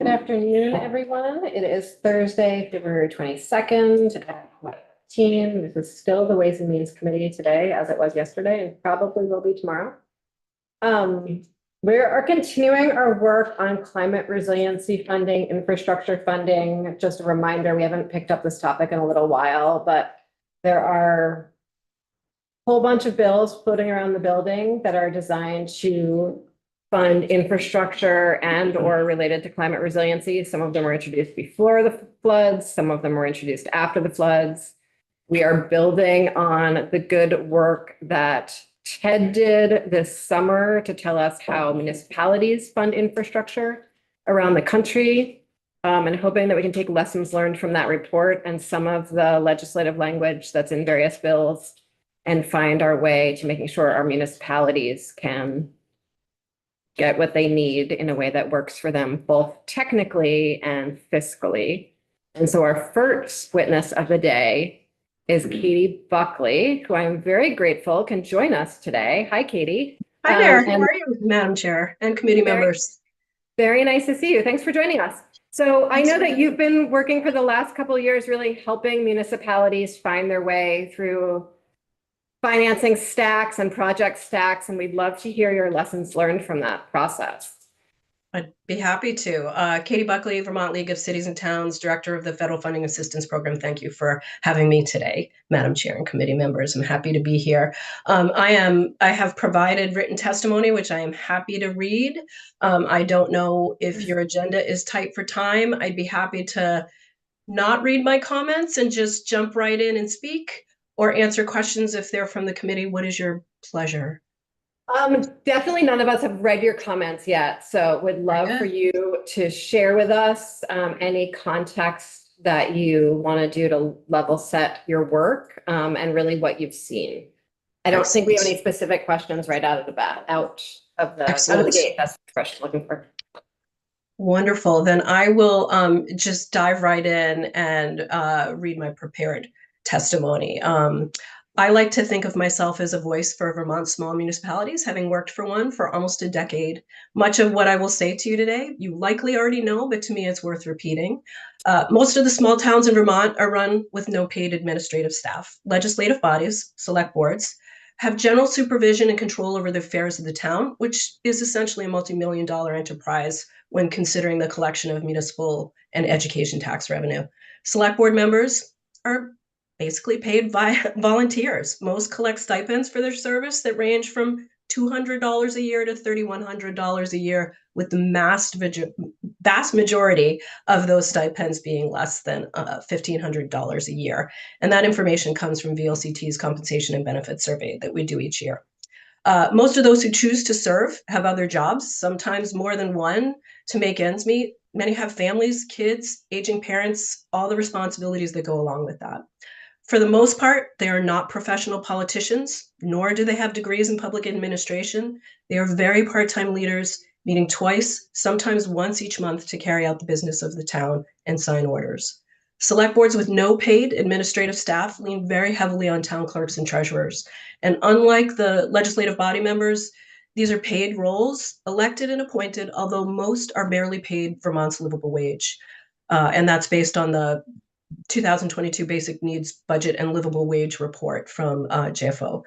Good afternoon, everyone. It is Thursday, February 22nd at 15. This is still the Ways and Means Committee today, as it was yesterday, and probably will be tomorrow. We are continuing our work on climate resiliency funding, infrastructure funding. Just a reminder, we haven't picked up this topic in a little while, but there are a whole bunch of bills floating around the building that are designed to fund infrastructure and or related to climate resiliency. Some of them were introduced before the floods. Some of them were introduced after the floods. We are building on the good work that Ted did this summer to tell us how municipalities fund infrastructure around the country, and hoping that we can take lessons learned from that report and some of the legislative language that's in various bills and find our way to making sure our municipalities can get what they need in a way that works for them, both technically and fiscally. And so our first witness of the day is Katie Buckley, who I'm very grateful can join us today. Hi, Katie. Hi there. How are you, Madam Chair and committee members? Very nice to see you. Thanks for joining us. So I know that you've been working for the last couple of years, really helping municipalities find their way through financing stacks and project stacks, and we'd love to hear your lessons learned from that process. I'd be happy to. Katie Buckley, Vermont League of Cities and Towns, Director of the Federal Funding Assistance Program. Thank you for having me today, Madam Chair and committee members. I'm happy to be here. I have provided written testimony, which I am happy to read. I don't know if your agenda is tight for time. I'd be happy to not read my comments and just jump right in and speak, or answer questions if they're from the committee. What is your pleasure? Definitely none of us have read your comments yet, so would love for you to share with us any context that you want to do to level set your work, and really what you've seen. I don't think we have any specific questions right out of the bat, out of the gate. That's the question I'm looking for. Wonderful. Then I will just dive right in and read my prepared testimony. I like to think of myself as a voice for Vermont small municipalities, having worked for one for almost a decade. Much of what I will say to you today, you likely already know, but to me it's worth repeating. Most of the small towns in Vermont are run with no paid administrative staff. Legislative bodies, select boards, have general supervision and control over the affairs of the town, which is essentially a multi-million-dollar enterprise when considering the collection of municipal and education tax revenue. Select board members are basically paid by volunteers. Most collect stipends for their service that range from $200 a year to $3,100 a year, with the vast majority of those stipends being less than $1,500 a year. And that information comes from VLCT's compensation and benefits survey that we do each year. Most of those who choose to serve have other jobs, sometimes more than one, to make ends meet. Many have families, kids, aging parents, all the responsibilities that go along with that. For the most part, they are not professional politicians, nor do they have degrees in public administration. They are very part-time leaders, meeting twice, sometimes once each month, to carry out the business of the town and sign orders. Select boards with no paid administrative staff lean very heavily on town clerks and treasurers. And unlike the legislative body members, these are paid roles, elected and appointed, although most are barely paid Vermont's livable wage. And that's based on the 2022 Basic Needs Budget and Livable Wage Report from JFO.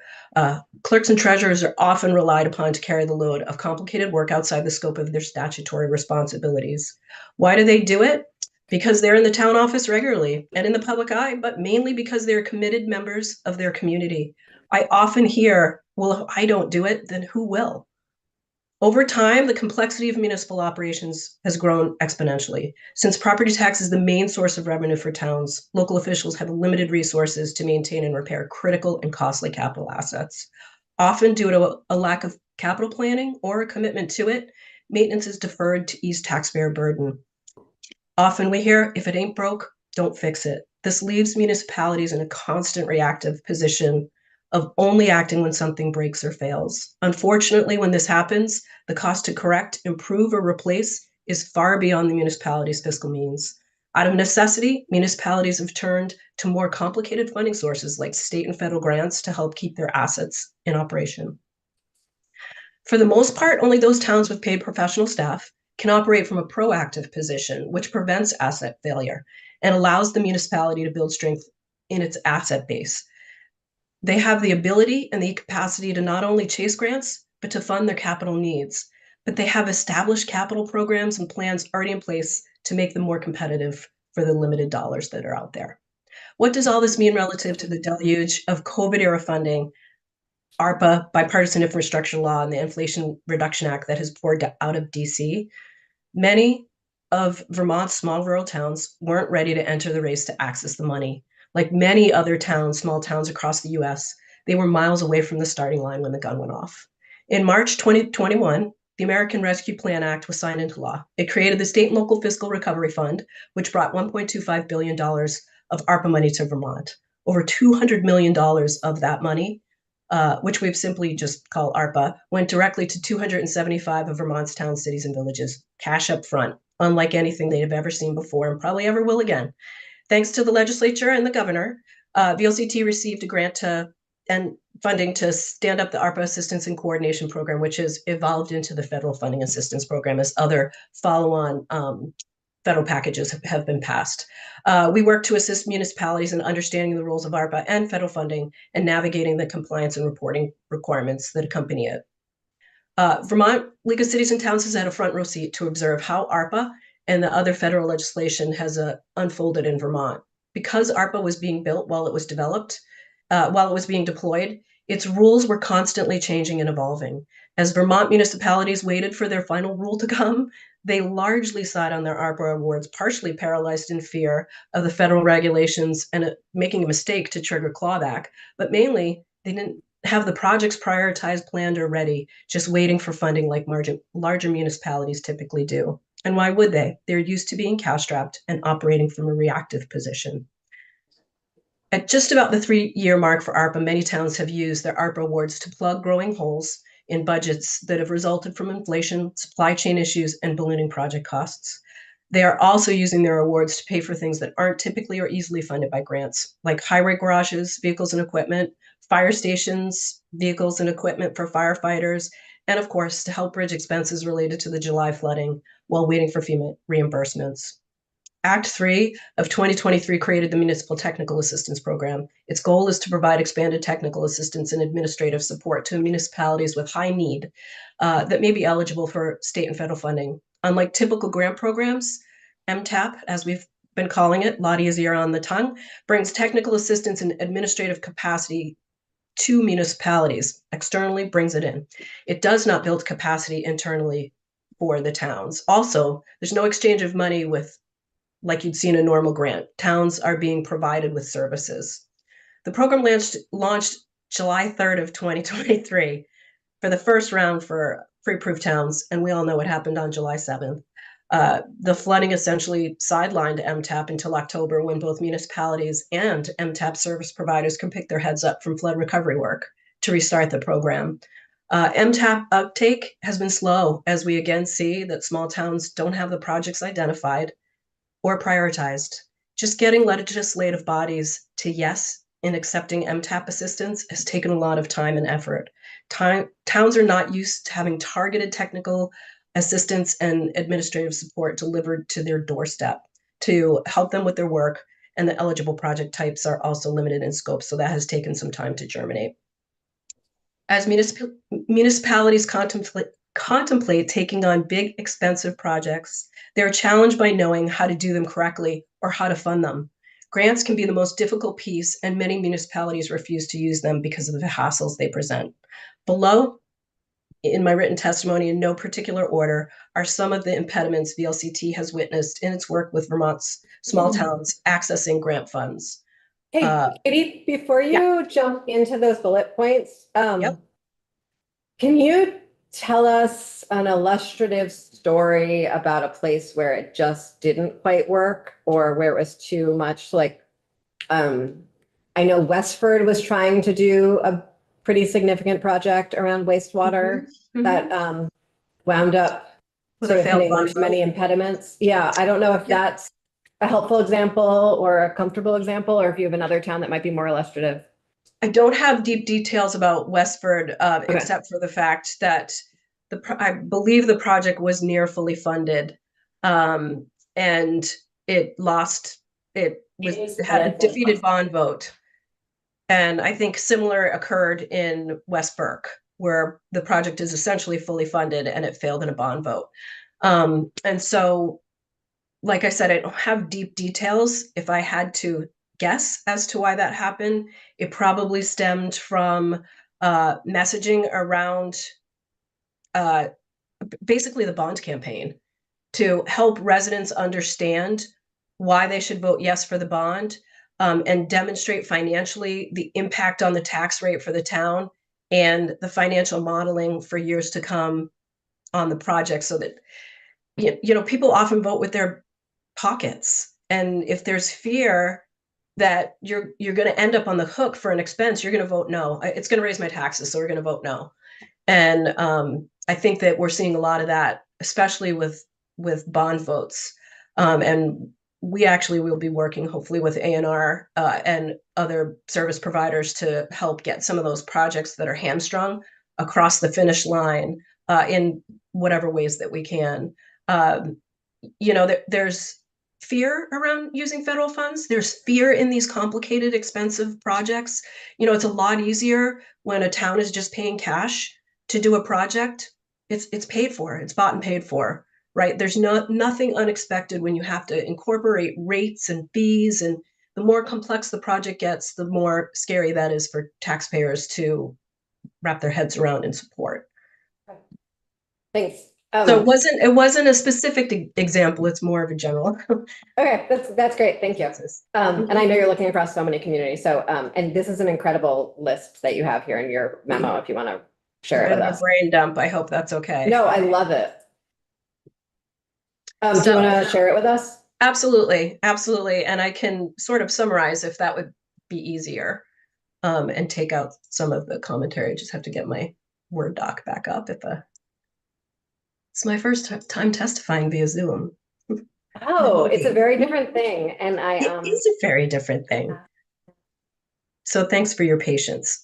Clerks and treasurers are often relied upon to carry the load of complicated work outside the scope of their statutory responsibilities. Why do they do it? Because they're in the town office regularly and in the public eye, but mainly because they're committed members of their community. I often hear, well, if I don't do it, then who will? Over time, the complexity of municipal operations has grown exponentially. Since property tax is the main source of revenue for towns, local officials have limited resources to maintain and repair critical and costly capital assets. Often due to a lack of capital planning or a commitment to it, maintenance is deferred to ease taxpayer burden. Often we hear, if it ain't broke, don't fix it. This leaves municipalities in a constant reactive position of only acting when something breaks or fails. Unfortunately, when this happens, the cost to correct, improve, or replace is far beyond the municipality's fiscal means. Out of necessity, municipalities have turned to more complicated funding sources like state and federal grants to help keep their assets in operation. For the most part, only those towns with paid professional staff can operate from a proactive position, which prevents asset failure and allows the municipality to build strength in its asset base. They have the ability and the capacity to not only chase grants, but to fund their capital needs. But they have established capital programs and plans already in place to make them more competitive for the limited dollars that are out there. What does all this mean relative to the deluge of COVID era funding, ARPA, bipartisan infrastructure law, and the Inflation Reduction Act that has poured out of DC? Many of Vermont's small rural towns weren't ready to enter the race to access the money. Like many other towns, small towns across the US, they were miles away from the starting line when the gun went off. In March 2021, the American Rescue Plan Act was signed into law. It created the State and Local Fiscal Recovery Fund, which brought $1.25 billion of ARPA money to Vermont. Over $200 million of that money, which we've simply just called ARPA, went directly to 275 of Vermont's towns, cities, and villages, cash up front, unlike anything they have ever seen before and probably ever will again. Thanks to the legislature and the governor, VLCT received a grant and funding to stand up the ARPA Assistance and Coordination Program, which has evolved into the Federal Funding Assistance Program as other follow-on federal packages have been passed. We work to assist municipalities in understanding the rules of ARPA and federal funding and navigating the compliance and reporting requirements that accompany it. Vermont League of Cities and Towns has had a front row seat to observe how ARPA and the other federal legislation has unfolded in Vermont. Because ARPA was being built while it was developed, while it was being deployed, its rules were constantly changing and evolving. As Vermont municipalities waited for their final rule to come, they largely sat on their ARPA awards, partially paralyzed in fear of the federal regulations and making a mistake to trigger clawback. But mainly, they didn't have the projects prioritized, planned, or ready, just waiting for funding like larger municipalities typically do. And why would they? They're used to being cash-strapped and operating from a reactive position. At just about the 3-year mark for ARPA, many towns have used their ARPA awards to plug growing holes in budgets that have resulted from inflation, supply chain issues, and ballooning project costs. They are also using their awards to pay for things that aren't typically or easily funded by grants, like highway garages, vehicles and equipment, fire stations, vehicles and equipment for firefighters, and of course, to help bridge expenses related to the July flooding while waiting for FEMA reimbursements. Act 3 of 2023 created the Municipal Technical Assistance Program. Its goal is to provide expanded technical assistance and administrative support to municipalities with high need that may be eligible for state and federal funding. Unlike typical grant programs, MTAP, as we've been calling it, a lot easier on the tongue, brings technical assistance and administrative capacity to municipalities, externally brings it in. It does not build capacity internally for the towns. Also, there's no exchange of money with like you'd see in a normal grant. Towns are being provided with services. The program launched July 3rd of 2023 for the first round for pre-approved towns, and we all know what happened on July 7th. The flooding essentially sidelined MTAP until October, when both municipalities and MTAP service providers can pick their heads up from flood recovery work to restart the program. MTAP uptake has been slow, as we again see that small towns don't have the projects identified or prioritized. Just getting legislative bodies to yes in accepting MTAP assistance has taken a lot of time and effort. Towns are not used to having targeted technical assistance and administrative support delivered to their doorstep to help them with their work, and the eligible project types are also limited in scope, so that has taken some time to germinate. As municipalities contemplate taking on big, expensive projects, they're challenged by knowing how to do them correctly or how to fund them. Grants can be the most difficult piece, and many municipalities refuse to use them because of the hassles they present. Below, in my written testimony, in no particular order, are some of the impediments VLCT has witnessed in its work with Vermont's small towns accessing grant funds. Hey, Katie, before you jump into those bullet points, Yep. can you tell us an illustrative story about a place where it just didn't quite work, or where it was too much like, I know Westford was trying to do a pretty significant project around wastewater that wound up With sort a of failed hitting bond vote. many impediments. Yeah, I don't know if that's a helpful example or a comfortable example, or if you have another town that might be more illustrative. I don't have deep details about Westford, except for the fact that I believe the project was near fully funded. And it had a defeated bond vote. And I think similar occurred in West Burke, where the project is essentially fully funded and it failed in a bond vote. And so, like I said, I don't have deep details. If I had to guess as to why that happened, it probably stemmed from messaging around basically the bond campaign to help residents understand why they should vote yes for the bond, and demonstrate financially the impact on the tax rate for the town and the financial modeling for years to come on the project, so that people often vote with their pockets. And if there's fear that you're going to end up on the hook for an expense, you're going to vote no. It's going to raise my taxes, so we're going to vote no. And I think that we're seeing a lot of that, especially with bond votes. And we actually will be working hopefully with A&R and other service providers to help get some of those projects that are hamstrung across the finish line in whatever ways that we can. There's fear around using federal funds. There's fear in these complicated, expensive projects. It's a lot easier when a town is just paying cash to do a project. It's paid for. It's bought and paid for, right? There's nothing unexpected when you have to incorporate rates and fees. And the more complex the project gets, the more scary that is for taxpayers to wrap their heads around and support. Thanks. So it wasn't a specific example. It's more of a general. Okay, that's great. Thank you. And I know you're looking across so many communities. So, and this is an incredible list that you have here in your memo. If you want to share it with us. Brain dump. I hope that's okay. No, I love it. Do you want to share it with us? Absolutely, absolutely. And I can sort of summarize if that would be easier, and take out some of the commentary. I just have to get my Word doc back up. It's my first time testifying via Zoom. Oh, it's a very different thing. And it is a very different thing. So thanks for your patience.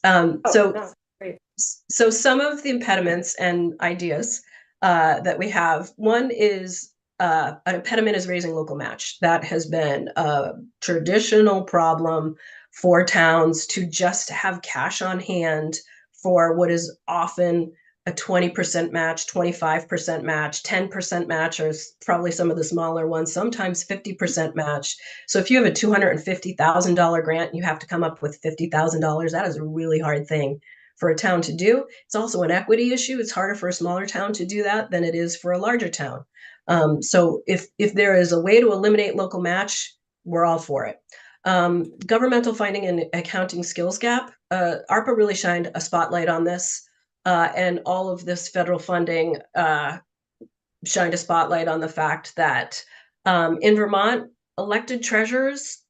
So some of the impediments and ideas that we have, one is an impediment is raising local match. That has been a traditional problem for towns to just have cash on hand for what is often a 20% match, 25% match, 10% match, or probably some of the smaller ones, sometimes 50% match. So if you have a $250,000 grant, you have to come up with $50,000. That is a really hard thing for a town to do. It's also an equity issue. It's harder for a smaller town to do that than it is for a larger town. So if there is a way to eliminate local match, we're all for it. Governmental funding and accounting skills gap. ARPA really shined a spotlight on this. And all of this federal funding shined a spotlight on the fact that in Vermont, elected treasurers,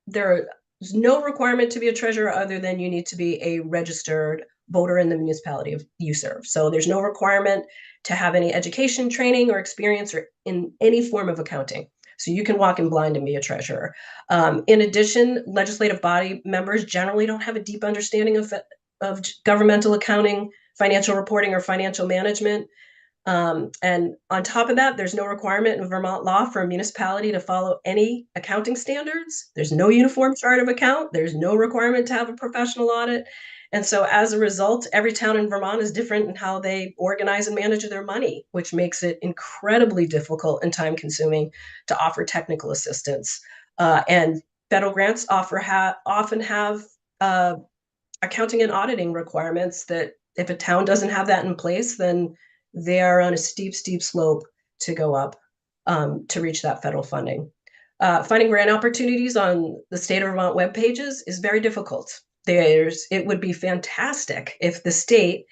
there's no requirement to be a treasurer other than you need to be a registered voter in the municipality you serve. So there's no requirement to have any education, training, or experience or in any form of accounting. So you can walk in blind and be a treasurer. In addition, legislative body members generally don't have a deep understanding of governmental accounting, financial reporting, or financial management. And on top of that, there's no requirement in Vermont law for a municipality to follow any accounting standards. There's no uniform chart of account. There's no requirement to have a professional audit. And so as a result, every town in Vermont is different in how they organize and manage their money, which makes it incredibly difficult and time consuming to offer technical assistance. And federal grants often have accounting and auditing requirements that if a town doesn't have that in place, then they are on a steep slope to go up to reach that federal funding. Finding grant opportunities on the state of Vermont web pages is very difficult. It would be fantastic if the state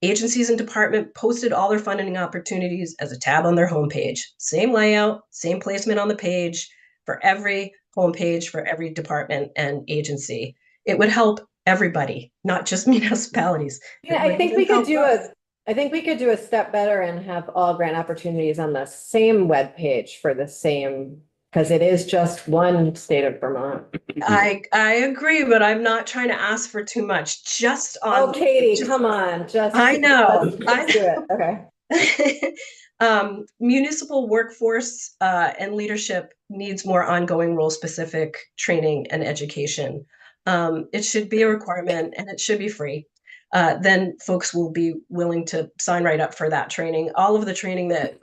agencies and department posted all their funding opportunities as a tab on their homepage. Same layout, same placement on the page for every homepage for every department and agency. It would help everybody, not just municipalities. Yeah, I think we could do a step better and have all grant opportunities on the same web page for the same, because it is just one state of Vermont. I agree, but I'm not trying to ask for too much. Just on. Oh, Katie, come on! I know. Let's do it. Okay. Municipal workforce and leadership needs more ongoing role-specific training and education. It should be a requirement and it should be free. Then folks will be willing to sign right up for that training. All of the training that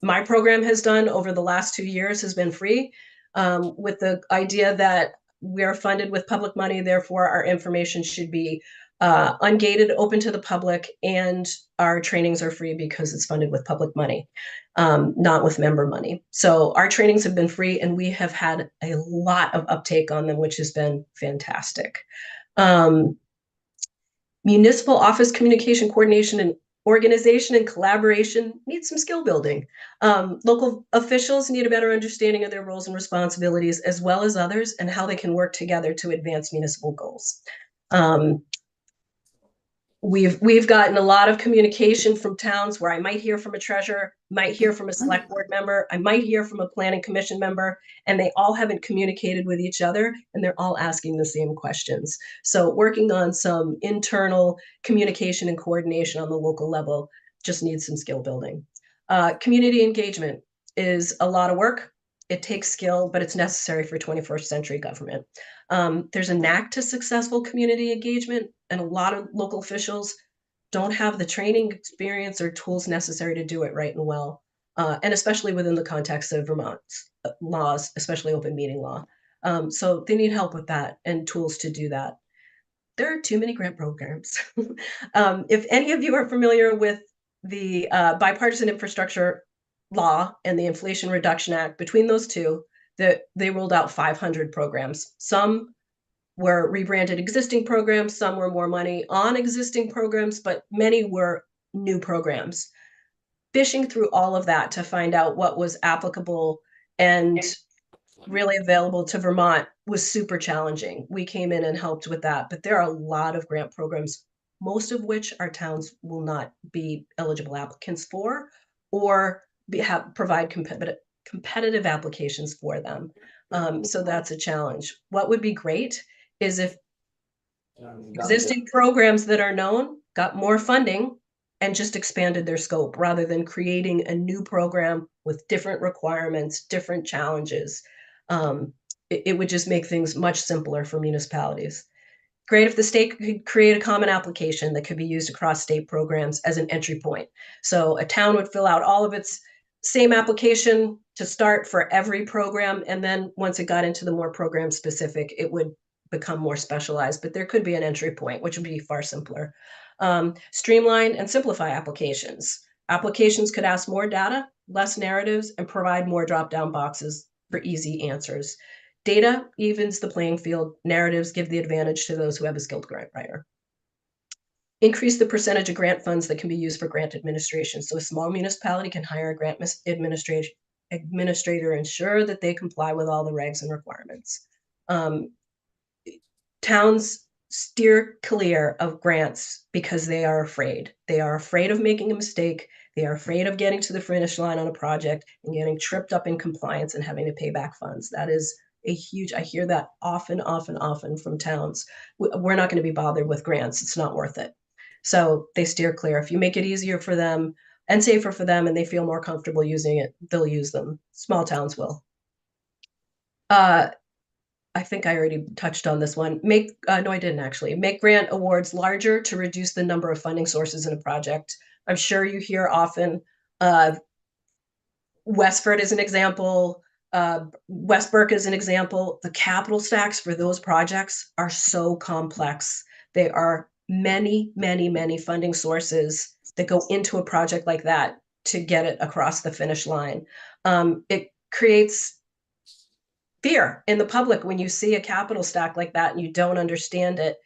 my program has done over the last 2 years has been free, with the idea that we are funded with public money, therefore our information should be ungated, open to the public, and our trainings are free because it's funded with public money, not with member money. So our trainings have been free and we have had a lot of uptake on them, which has been fantastic. Municipal office communication, coordination, and organization and collaboration needs some skill building. Local officials need a better understanding of their roles and responsibilities as well as others and how they can work together to advance municipal goals. We've gotten a lot of communication from towns where I might hear from a treasurer, might hear from a select board member, I might hear from a planning commission member, and they all haven't communicated with each other, and they're all asking the same questions. So working on some internal communication and coordination on the local level just needs some skill building. Community engagement is a lot of work. It takes skill, but it's necessary for 21st century government. There's a knack to successful community engagement, and a lot of local officials don't have the training, experience, or tools necessary to do it right and well, and especially within the context of Vermont's laws, especially open meeting law. So they need help with that and tools to do that. There are too many grant programs. If any of you are familiar with the bipartisan infrastructure law and the Inflation Reduction Act, between those two, they rolled out 500 programs. Some were rebranded existing programs, some were more money on existing programs, but many were new programs. Fishing through all of that to find out what was applicable and really available to Vermont was super challenging. We came in and helped with that, but there are a lot of grant programs, most of which our towns will not be eligible applicants for, or provide competitive applications for them. So that's a challenge. What would be great is if existing programs that are known got more funding and just expanded their scope rather than creating a new program with different requirements, different challenges. It would just make things much simpler for municipalities. Great if the state could create a common application that could be used across state programs as an entry point. So a town would fill out all of its same application to start for every program. And then once it got into the more program specific, it would become more specialized, but there could be an entry point, which would be far simpler. Streamline and simplify applications. Applications could ask more data, less narratives, and provide more drop-down boxes for easy answers. Data evens the playing field. Narratives give the advantage to those who have a skilled grant writer. Increase the percentage of grant funds that can be used for grant administration. So a small municipality can hire a grant administrator, ensure that they comply with all the regs and requirements. Towns steer clear of grants because they are afraid. They are afraid of making a mistake. They are afraid of getting to the finish line on a project and getting tripped up in compliance and having to pay back funds. That is a huge, I hear that often from towns. We're not going to be bothered with grants. It's not worth it. So they steer clear. If you make it easier for them and safer for them and they feel more comfortable using it, they'll use them. Small towns will. I think I already touched on this one. No, I didn't actually. Make grant awards larger to reduce the number of funding sources in a project. I'm sure you hear often, Westford is an example, West Burke is an example. The capital stacks for those projects are so complex. They are many funding sources that go into a project like that to get it across the finish line. It creates fear in the public when you see a capital stack like that and you don't understand it.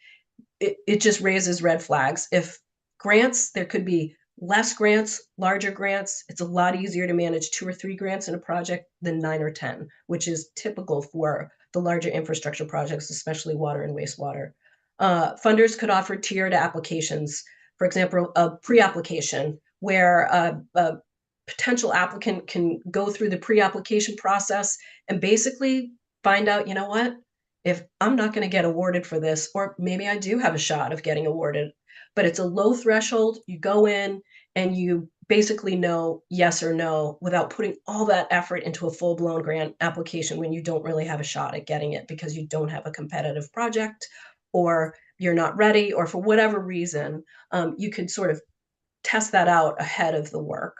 It just raises red flags. If grants, there could be less grants, larger grants. It's a lot easier to manage 2 or 3 grants in a project than 9 or 10, which is typical for the larger infrastructure projects, especially water and wastewater. Funders could offer tiered applications. For example, a pre-application where a potential applicant can go through the pre-application process and basically find out, you know what, if I'm not going to get awarded for this, or maybe I do have a shot of getting awarded, but it's a low threshold. You go in and you basically know yes or no without putting all that effort into a full-blown grant application when you don't really have a shot at getting it because you don't have a competitive project or you're not ready, or for whatever reason, you could sort of test that out ahead of the work.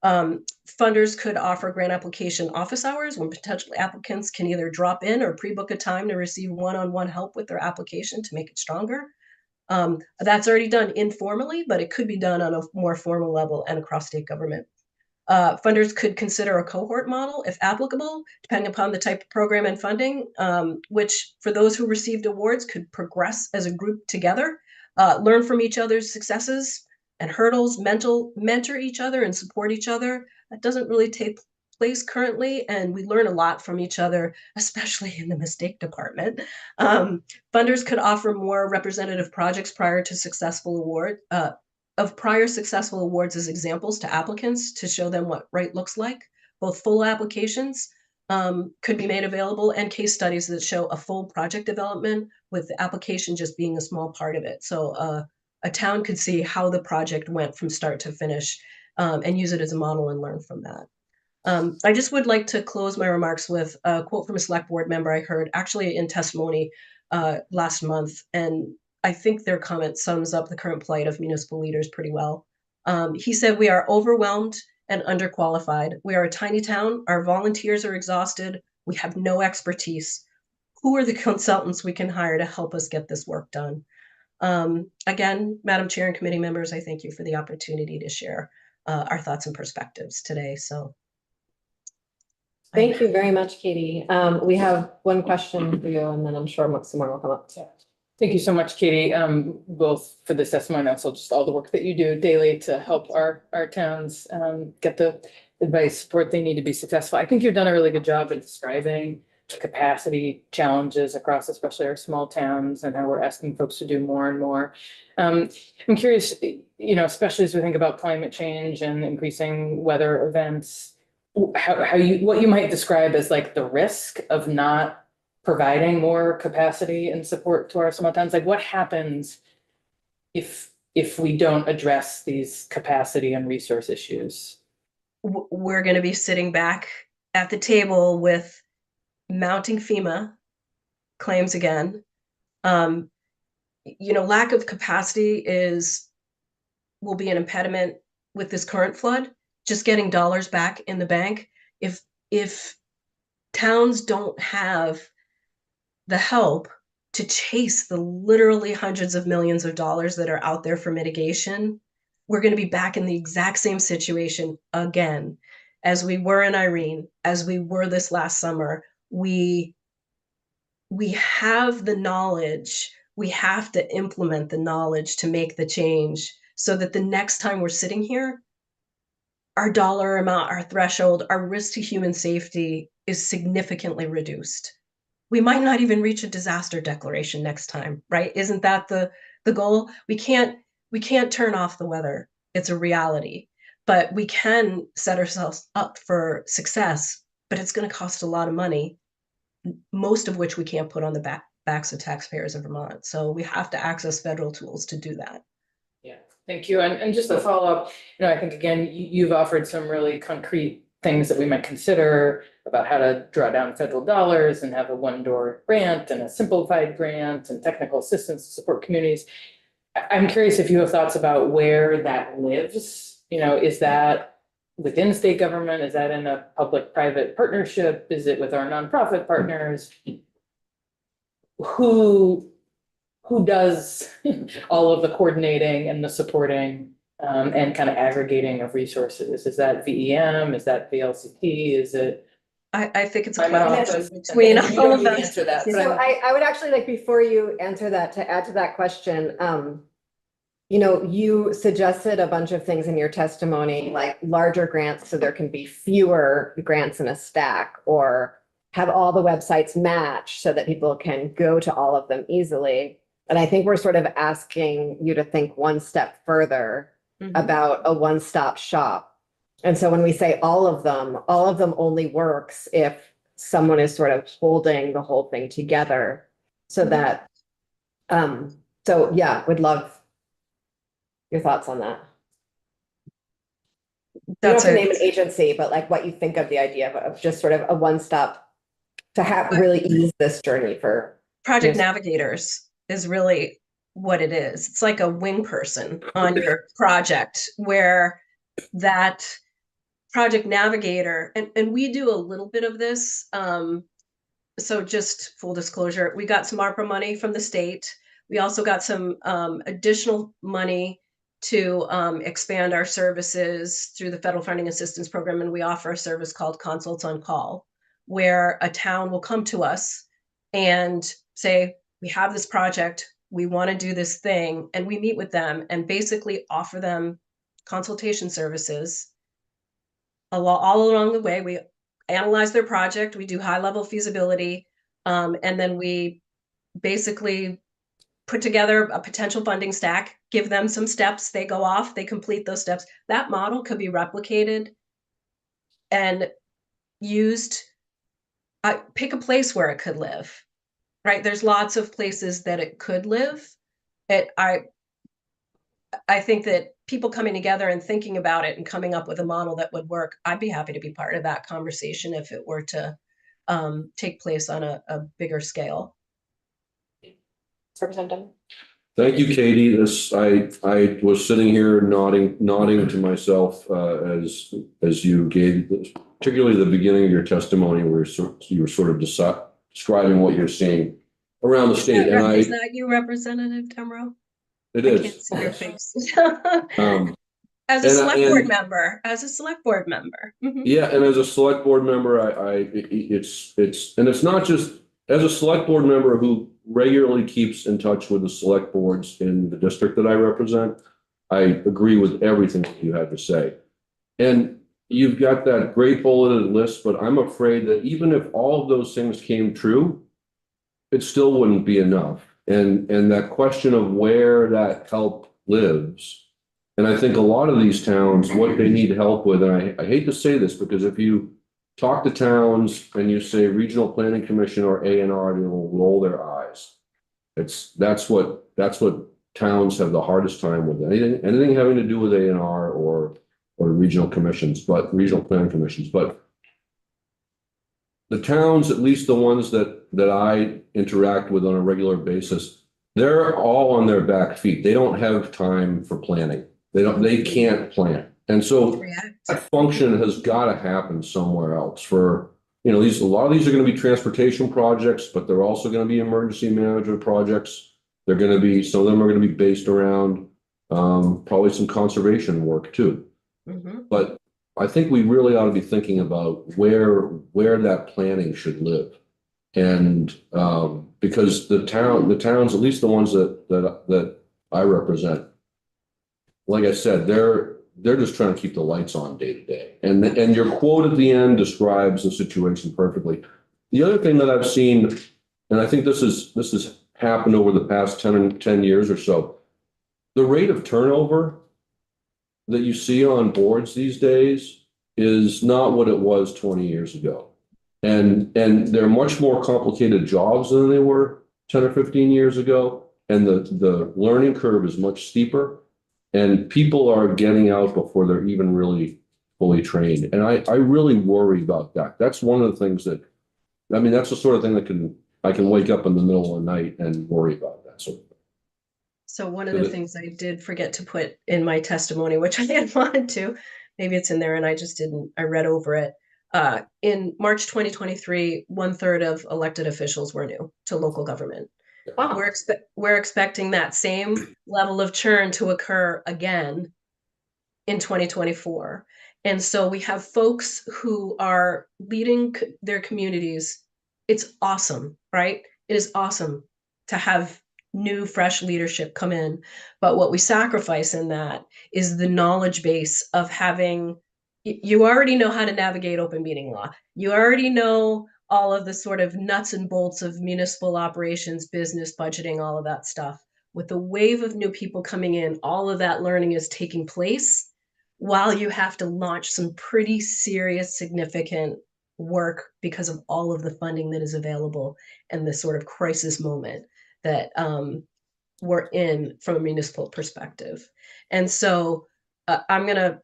Funders could offer grant application office hours when potential applicants can either drop in or pre-book a time to receive one-on-one help with their application to make it stronger. That's already done informally, but it could be done on a more formal level and across state government. Funders could consider a cohort model if applicable, depending upon the type of program and funding, which for those who received awards could progress as a group together, learn from each other's successes and hurdles, mentor each other and support each other. That doesn't really take place currently, and we learn a lot from each other, especially in the mistake department. Funders could offer more representative projects prior to successful award, of prior successful awards as examples to applicants to show them what right looks like. Both full applications could be made available and case studies that show a full project development with the application just being a small part of it. So a town could see how the project went from start to finish and use it as a model and learn from that. I just would like to close my remarks with a quote from a select board member I heard actually in testimony last month, and I think their comment sums up the current plight of municipal leaders pretty well. He said, "We are overwhelmed and underqualified. We are a tiny town. Our volunteers are exhausted. We have no expertise. Who are the consultants we can hire to help us get this work done?" Again, Madam Chair and committee members, I thank you for the opportunity to share our thoughts and perspectives today. So Thank you very much, Katie. We have one question for you, and then I'm sure some more will come up. Thank you so much, Katie, both for this testimony and also just all the work that you do daily to help our towns get the advice, support they need to be successful. I think you've done a really good job in describing the capacity challenges across especially our small towns and how we're asking folks to do more and more. I'm curious, especially as we think about climate change and increasing weather events, what you might describe as like the risk of not providing more capacity and support to our small towns. Like what happens if we don't address these capacity and resource issues? We're going to be sitting back at the table with mounting FEMA claims again. Lack of capacity will be an impediment with this current flood. Just getting dollars back in the bank. If towns don't have the help to chase the literally hundreds of millions of dollars that are out there for mitigation, we're going to be back in the exact same situation again, as we were in Irene, as we were this last summer. We have the knowledge. We have to implement the knowledge to make the change so that the next time we're sitting here, our dollar amount, our threshold, our risk to human safety is significantly reduced. We might not even reach a disaster declaration next time, right? Isn't that the goal? We can't turn off the weather. It's a reality, but we can set ourselves up for success, but it's going to cost a lot of money, most of which we can't put on the backs of taxpayers of Vermont. So we have to access federal tools to do that. Yeah, thank you. And just a follow up, I think again, you've offered some really concrete things that we might consider about how to draw down federal dollars and have a one-door grant and a simplified grant and technical assistance to support communities. I'm curious if you have thoughts about where that lives. Is that within state government? Is that in a public-private partnership? Is it with our nonprofit partners? Who does all of the coordinating and the supporting and kind of aggregating of resources? Is that VEM? Is that VLCT? Is it? I think it's a collaboration between all of us. So I would actually like, before you answer that, to add to that question, you suggested a bunch of things in your testimony, like larger grants so there can be fewer grants in a stack, or have all the websites match so that people can go to all of them easily. And I think we're sort of asking you to think one step further about a one-stop shop. And so when we say all of them only works if someone is sort of holding the whole thing together so that, so yeah, would love your thoughts on that. don't That's have to a name an agency, but like what you think of the idea of just sort of a one-stop to have really ease this journey for. project Yes. navigators is really what it is. It's like a wing person on your project where that project navigator, and we do a little bit of this. So just full disclosure, we got some ARPA money from the state. We also got some additional money to expand our services through the Federal Funding Assistance Program. And we offer a service called Consults on Call, where a town will come to us and say, we have this project, we want to do this thing. And we meet with them and basically offer them consultation services all along the way. We analyze their project, we do high level feasibility, and then we basically put together a potential funding stack, give them some steps, they go off, they complete those steps. That model could be replicated and used. Pick a place where it could live, right? There's lots of places that it could live. I think that people coming together and thinking about it and coming up with a model that would work, I'd be happy to be part of that conversation if it were to take place on a bigger scale. Representative. Thank you, Katie. I was sitting here nodding to myself as you gave, particularly the beginning of your testimony, where you were sort of describing what you're seeing around the state. And Is that you, Representative Temro? It I is. can't see your face. As a select board member. Mhm. Yeah, and as a select board member, it's not just as a select board member who regularly keeps in touch with the select boards in the district that I represent. I agree with everything that you had to say. And you've got that great bulleted list, but I'm afraid that even if all of those things came true, it still wouldn't be enough. And that question of where that help lives. And I think a lot of these towns, what they need help with, and I hate to say this, because if you talk to towns and you say Regional Planning Commission or A&R, they will roll their eyes. That's what towns have the hardest time with. Anything having to do with A&R or regional commissions, but regional planning commissions. But the towns, at least the ones that I interact with on a regular basis, they're all on their back feet. They don't have time for planning. They can't plan. And so that function has got to happen somewhere else for, a lot of these are going to be transportation projects, but they're also going to be emergency management projects. Some of them are going to be based around probably some conservation work too. Mm-hmm. But I think we really ought to be thinking about where that planning should live. And because the towns, at least the ones that I represent, like I said, they're just trying to keep the lights on day to day. And your quote at the end describes the situation perfectly. The other thing that I've seen, and I think this has happened over the past 10 years or so, the rate of turnover that you see on boards these days is not what it was 20 years ago. And they're much more complicated jobs than they were 10 or 15 years ago. And the learning curve is much steeper. And people are getting out before they're even really fully trained. And I really worry about that. That's one of the things that's the sort of thing that I can wake up in the middle of the night and worry about that sort of thing. So one of the things I did forget to put in my testimony, which I had wanted to, maybe it's in there and I just didn't, I read over it. In March 2023, 1/3 of elected officials were new to local government. Wow. We're expecting that same level of churn to occur again in 2024. And so we have folks who are leading their communities. It's awesome, right? It is awesome to have new, fresh leadership come in. But what we sacrifice in that is the knowledge base of having, you already know how to navigate open meeting law. You already know all of the sort of nuts and bolts of municipal operations, business, budgeting, all of that stuff. With the wave of new people coming in, all of that learning is taking place while you have to launch some pretty serious, significant work because of all of the funding that is available and the sort of crisis moment that we're in from a municipal perspective. And so I'm going to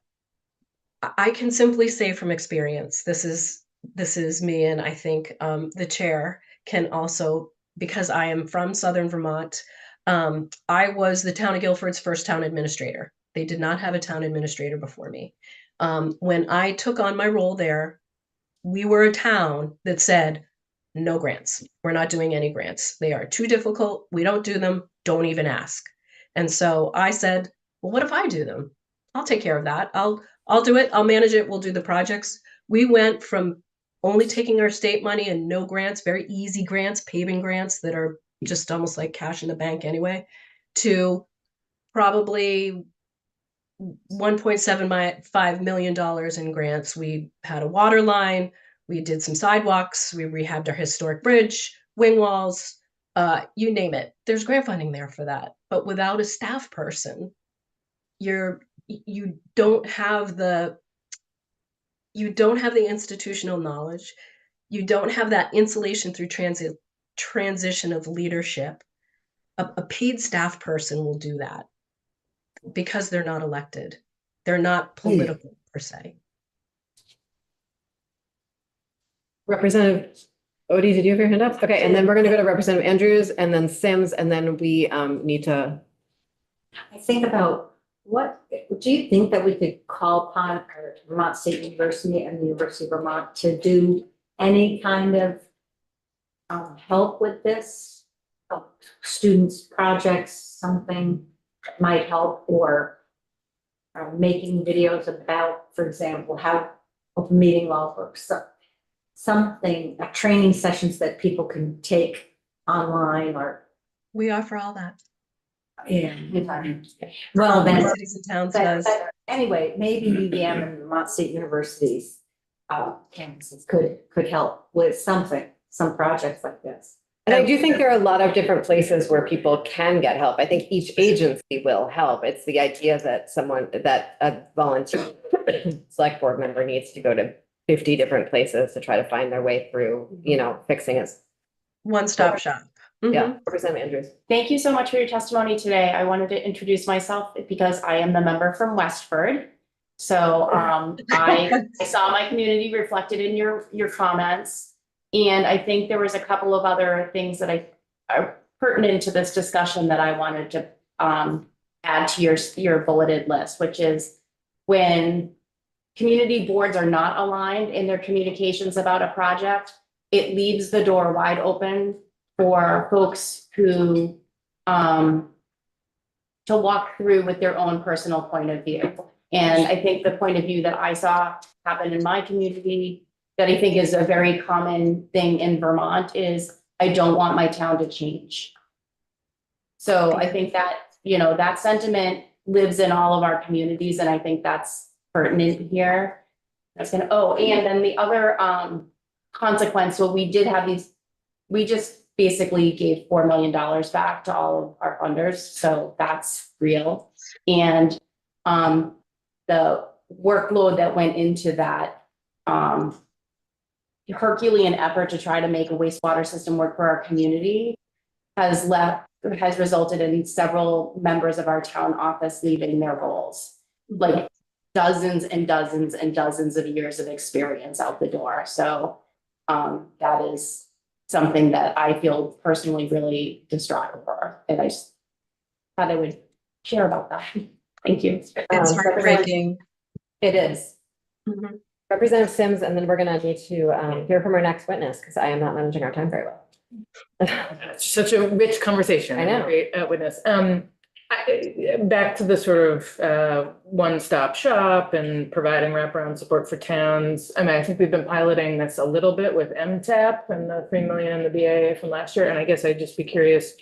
I can simply say from experience, this is me, and I think the chair can also, because I am from Southern Vermont. I was the town of Guilford's first town administrator. They did not have a town administrator before me. When I took on my role there, we were a town that said, no grants. We're not doing any grants. They are too difficult. We don't do them. Don't even ask. And so I said, well, what if I do them? I'll take care of that. I'll do it. I'll manage it. We'll do the projects. We went from only taking our state money and no grants, very easy grants, paving grants that are just almost like cash in the bank anyway, to probably $1.75 million in grants. We had a water line, we did some sidewalks, we rehabbed our historic bridge, wing walls, you name it. There's grant funding there for that. But without a staff person, you don't have the institutional knowledge. You don't have that insulation through transition of leadership. A paid staff person will do that because they're not elected. They're not political per se. Representative Odie, did you have your hand up? Okay, and then we're gonna go to Representative Andrews and then Sims, and then we need to, I think about what, do you think that we could call upon our Vermont State University and the University of Vermont to do any kind of help with this? Students' projects, something that might help, or making videos about, for example, how open meeting law works. Something, training sessions that people can take online, or We offer all that. yeah. Well, then, Cities and towns does. but anyway, maybe UVM and Vermont State University's campuses could help with something, some projects like this. and I do think there are a lot of different places where people can get help. I think each agency will help. It's the idea that a volunteer select board member needs to go to 50 different places to try to find their way through, fixing it. One-stop shop. Yeah, Representative Andrews. Thank you so much for your testimony today. I wanted to introduce myself because I am the member from Westford. So I saw my community reflected in your comments. And I think there was a couple of other things that are pertinent to this discussion that I wanted to add to your bulleted list, which is when community boards are not aligned in their communications about a project, it leaves the door wide open for folks who to walk through with their own personal point of view. And I think the point of view that I saw happen in my community that I think is a very common thing in Vermont is I don't want my town to change. So I think that, that sentiment lives in all of our communities, and I think that's pertinent here. And then the other consequence, so we just basically gave $4 million back to all of our funders. So that's real. And the workload that went into that Herculean effort to try to make a wastewater system work for our community has resulted in several members of our town office leaving their roles. Like dozens and dozens and dozens of years of experience out the door. So that is something that I feel personally really distraught over. And I just thought I would share about that. Thank you. It's heartbreaking. It is. Mhm. Representative Sims, and then we're gonna need to hear from our next witness, because I am not managing our time very well. Such a rich conversation. I know. Great witness. Back to the sort of one-stop shop and providing wraparound support for towns. I mean, I think we've been piloting this a little bit with MTAP and the 3 million in the BAA from last year. And I guess I'd just be curious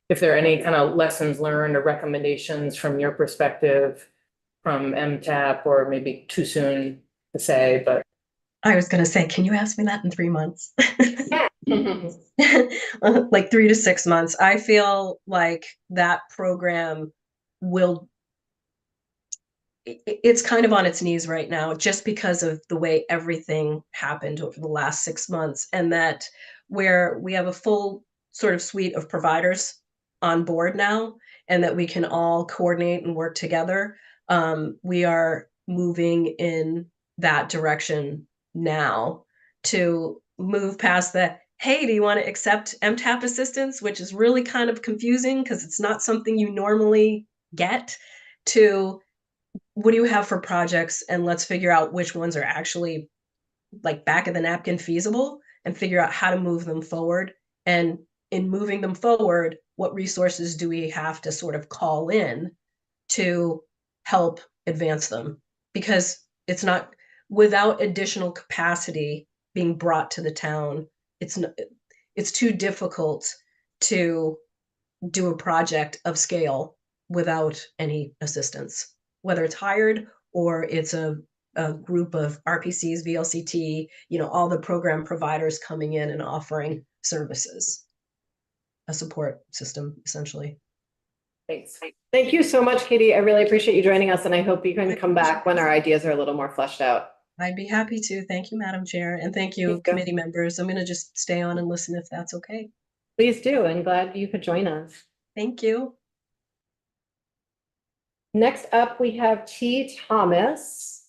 if there are any kind of lessons learned or recommendations from your perspective from MTAP, or maybe too soon to say, but. I was going to say, can you ask me that in 3 months? Like 3 to 6 months. I feel like that program it's kind of on its knees right now, just because of the way everything happened over the last 6 months, and that where we have a full sort of suite of providers on board now, and that we can all coordinate and work together. We are moving in that direction now, to move past the, hey, do you want to accept MTAP assistance, which is really kind of confusing because it's not something you normally get, to what do you have for projects, and let's figure out which ones are actually like back of the napkin feasible, and figure out how to move them forward. And in moving them forward, what resources do we have to sort of call in to help advance them? Because it's not, without additional capacity being brought to the town, it's too difficult to do a project of scale without any assistance, whether it's hired or it's a group of RPCs, VLCT, all the program providers coming in and offering services, a support system, essentially. Thanks. Thank you so much, Katie. I really appreciate you joining us, and I hope you can come back when our ideas are a little more fleshed out. I'd be happy to. Thank you, Madam Chair, and thank you, Thank you. committee members. I'm going to just stay on and listen if that's okay. Please do, and glad you could join us. Thank you. Next up, we have T. Thomas.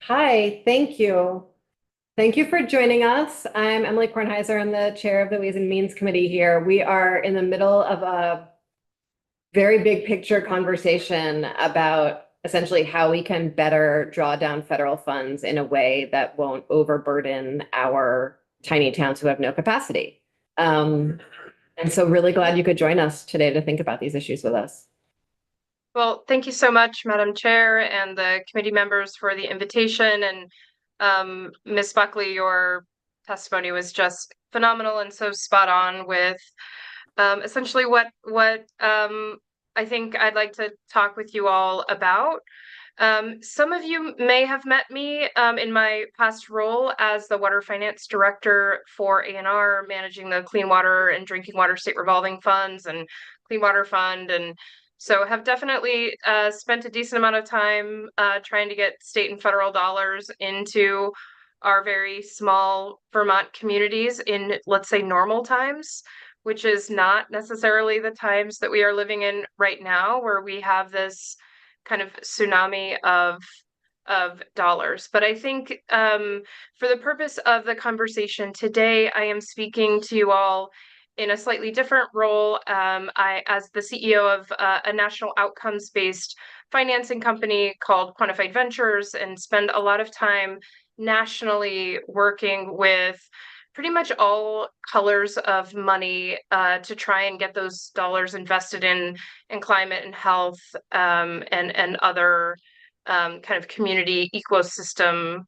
Hi, thank you. Thank you for joining us. I'm Emily Kornheiser. I'm the chair of the Ways and Means Committee here. We are in the middle of a very big picture conversation about essentially how we can better draw down federal funds in a way that won't overburden our tiny towns who have no capacity. And so really glad you could join us today to think about these issues with us. Well, thank you so much, Madam Chair, and the committee members for the invitation. And Ms. Buckley, your testimony was just phenomenal and so spot on with essentially what I think I'd like to talk with you all about. Some of you may have met me in my past role as the Water Finance Director for ANR, managing the Clean Water and Drinking Water State Revolving Funds and Clean Water Fund. And so have definitely spent a decent amount of time trying to get state and federal dollars into our very small Vermont communities in, let's say, normal times, which is not necessarily the times that we are living in right now, where we have this kind of tsunami of dollars. But I think for the purpose of the conversation today, I am speaking to you all in a slightly different role. As the CEO of a national outcomes-based financing company called Quantified Ventures, and spend a lot of time nationally working with pretty much all colors of money to try and get those dollars invested in climate and health and other kind of community ecosystem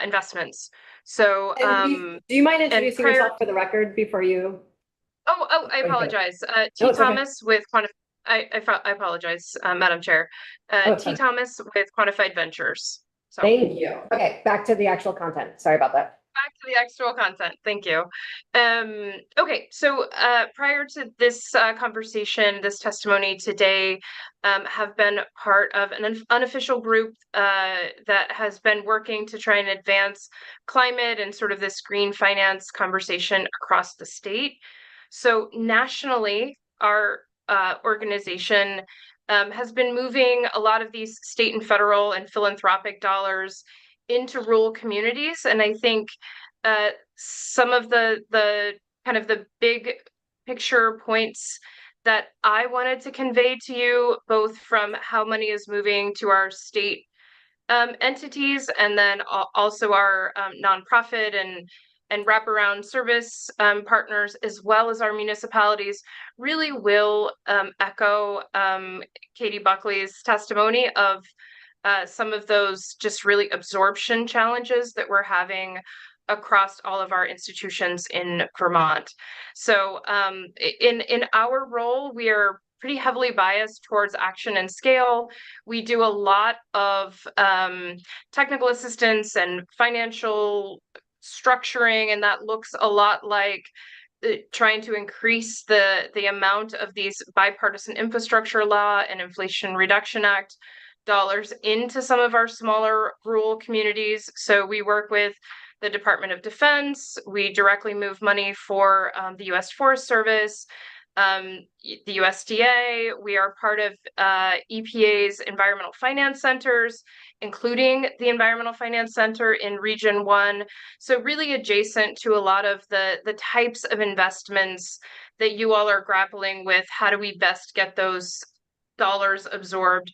investments. So do you mind introducing yourself for the record before you? Oh, I apologize. T. Thomas with I apologize, Madam Chair. T. Thomas with Quantified Ventures. So. Thank you. Okay, back to the actual content. Sorry about that. Back to the actual content. Thank you. Okay, so prior to this conversation, this testimony today, have been part of an unofficial group that has been working to try and advance climate and sort of this green finance conversation across the state. So nationally, our organization has been moving a lot of these state and federal and philanthropic dollars into rural communities. And I think some of the kind of the big picture points that I wanted to convey to you, both from how money is moving to our state entities, and then also our nonprofit and wraparound service partners, as well as our municipalities, really will echo Katie Buckley's testimony of some of those just really absorption challenges that we're having across all of our institutions in Vermont. So in our role, we are pretty heavily biased towards action and scale. We do a lot of technical assistance and financial structuring, and that looks a lot like trying to increase the amount of these bipartisan infrastructure law and Inflation Reduction Act dollars into some of our smaller rural communities. So we work with the Department of Defense. We directly move money for the U.S. Forest Service. the USDA. We are part of EPA's environmental finance centers, including the Environmental Finance Center in Region 1. So really adjacent to a lot of the types of investments that you all are grappling with. How do we best get those dollars absorbed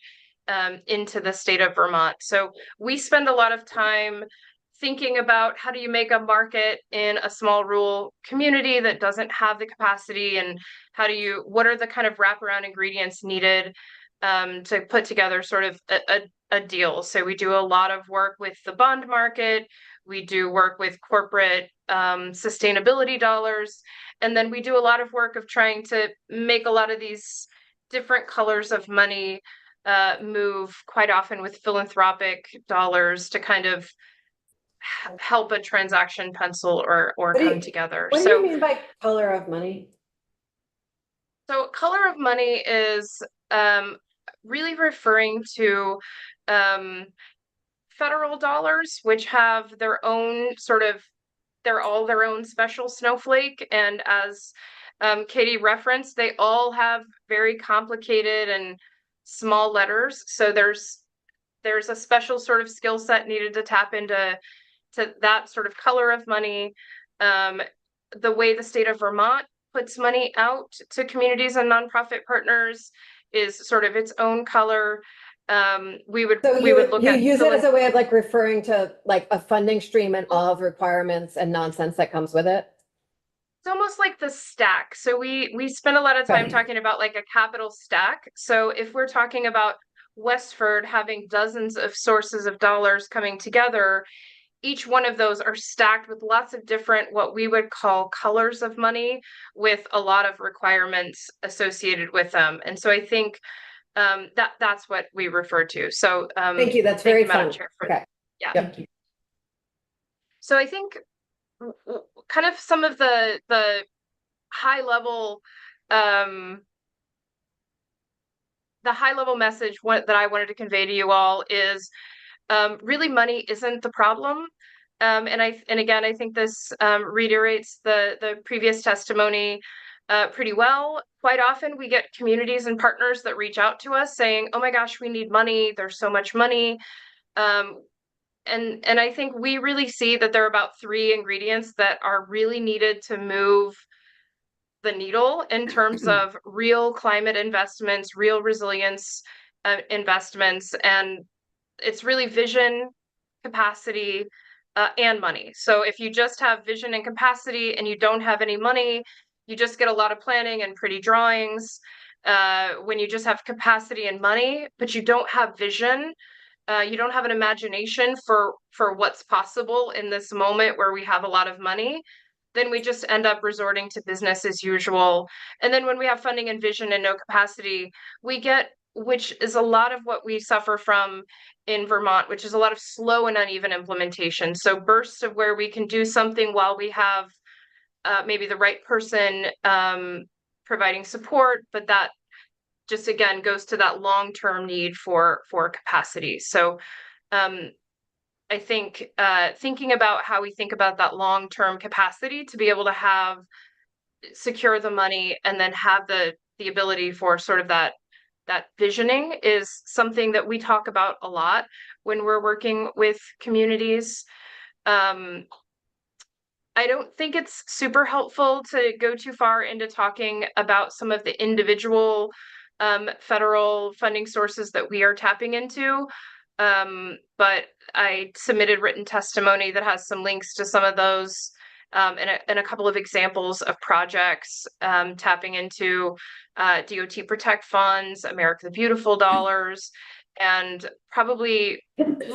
into the state of Vermont? So we spend a lot of time thinking about how do you make a market in a small rural community that doesn't have the capacity, and what are the kind of wraparound ingredients needed to put together sort of a deal. So we do a lot of work with the bond market, we do work with corporate sustainability dollars, and then we do a lot of work of trying to make a lot of these different colors of money move, quite often with philanthropic dollars, to kind of help a transaction pencil or come together. What do you mean by color of money? So color of money is really referring to federal dollars, which have their own they're all their own special snowflake. And as Katie referenced, they all have very complicated and small letters. So there's a special sort of skill set needed to tap into that sort of color of money. The way the state of Vermont puts money out to communities and nonprofit partners is sort of its own color. We would look at use it as a way of like referring to like a funding stream and all of the requirements and nonsense that comes with it. It's almost like the stack. So we spend a lot of time talking about like a capital stack. So if we're talking about Westford having dozens of sources of dollars coming together, each one of those are stacked with lots of different, what we would call colors of money, with a lot of requirements associated with them. And so I think that's what we refer to. So thank you. That's very fun. Okay. Yeah. Yep. So I think kind of some of the high level message that I wanted to convey to you all is really money isn't the problem. And again, I think this reiterates the previous testimony pretty well. Quite often we get communities and partners that reach out to us saying, oh my gosh, we need money. There's so much money. And I think we really see that there are about 3 ingredients that are really needed to move the needle in terms of real climate investments, real resilience investments. And it's really vision, capacity, and money. So if you just have vision and capacity and you don't have any money, you just get a lot of planning and pretty drawings. When you just have capacity and money, but you don't have vision, you don't have an imagination for what's possible in this moment where we have a lot of money, then we just end up resorting to business as usual. And then when we have funding and vision and no capacity, we get, which is a lot of what we suffer from in Vermont, which is a lot of slow and uneven implementation. So bursts of where we can do something while we have maybe the right person providing support, but that just again goes to that long-term need for capacity. So I think thinking about how we think about that long-term capacity to be able to secure the money and then have the ability for sort of that visioning is something that we talk about a lot when we're working with communities. I don't think it's super helpful to go too far into talking about some of the individual federal funding sources that we are tapping into. But I submitted written testimony that has some links to some of those and a couple of examples of projects tapping into DOT Protect funds, America the Beautiful dollars, and probably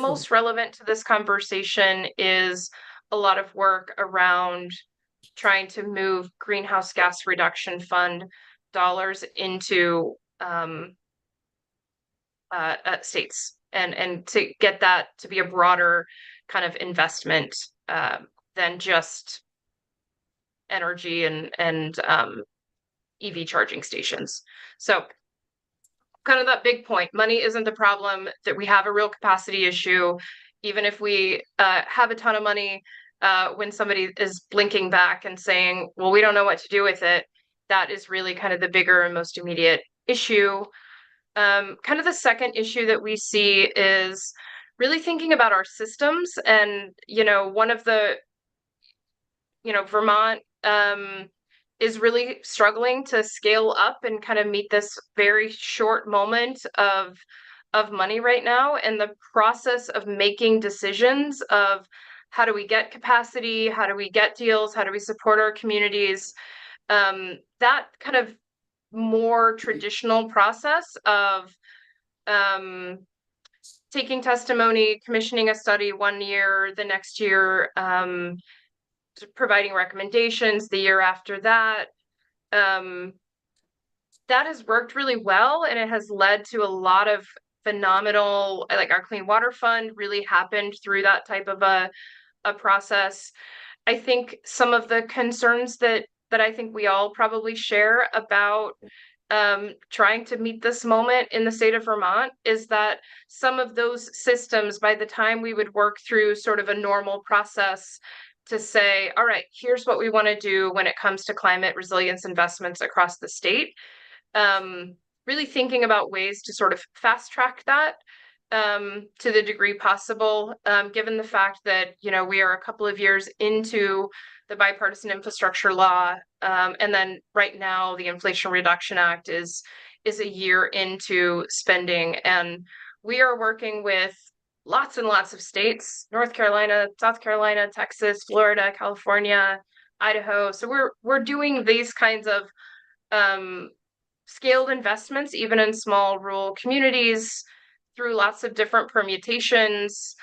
most relevant to this conversation is a lot of work around trying to move greenhouse gas reduction fund dollars into states and to get that to be a broader kind of investment than just energy and EV charging stations. So kind of that big point, money isn't the problem, that we have a real capacity issue. Even if we have a ton of money, when somebody is blinking back and saying, well, we don't know what to do with it, that is really kind of the bigger and most immediate issue. Kind of the second issue that we see is really thinking about our systems. And, one of the, Vermont is really struggling to scale up and kind of meet this very short moment of money right now. And the process of making decisions of how do we get capacity, how do we get deals, how do we support our communities, that kind of more traditional process of taking testimony, commissioning a study 1 year, the next year, providing recommendations the year after that. That has worked really well, and it has led to a lot of phenomenal, like our Clean Water Fund really happened through that type of a process. I think some of the concerns that I think we all probably share about trying to meet this moment in the state of Vermont is that some of those systems, by the time we would work through sort of a normal process to say, all right, here's what we want to do when it comes to climate resilience investments across the state, really thinking about ways to sort of fast track that to the degree possible, given the fact that, we are a couple of years into the bipartisan infrastructure law. And then right now, the Inflation Reduction Act is a year into spending. And we are working with lots and lots of states, North Carolina, South Carolina, Texas, Florida, California, Idaho. So we're doing these kinds of scaled investments, even in small rural communities, through lots of different permutations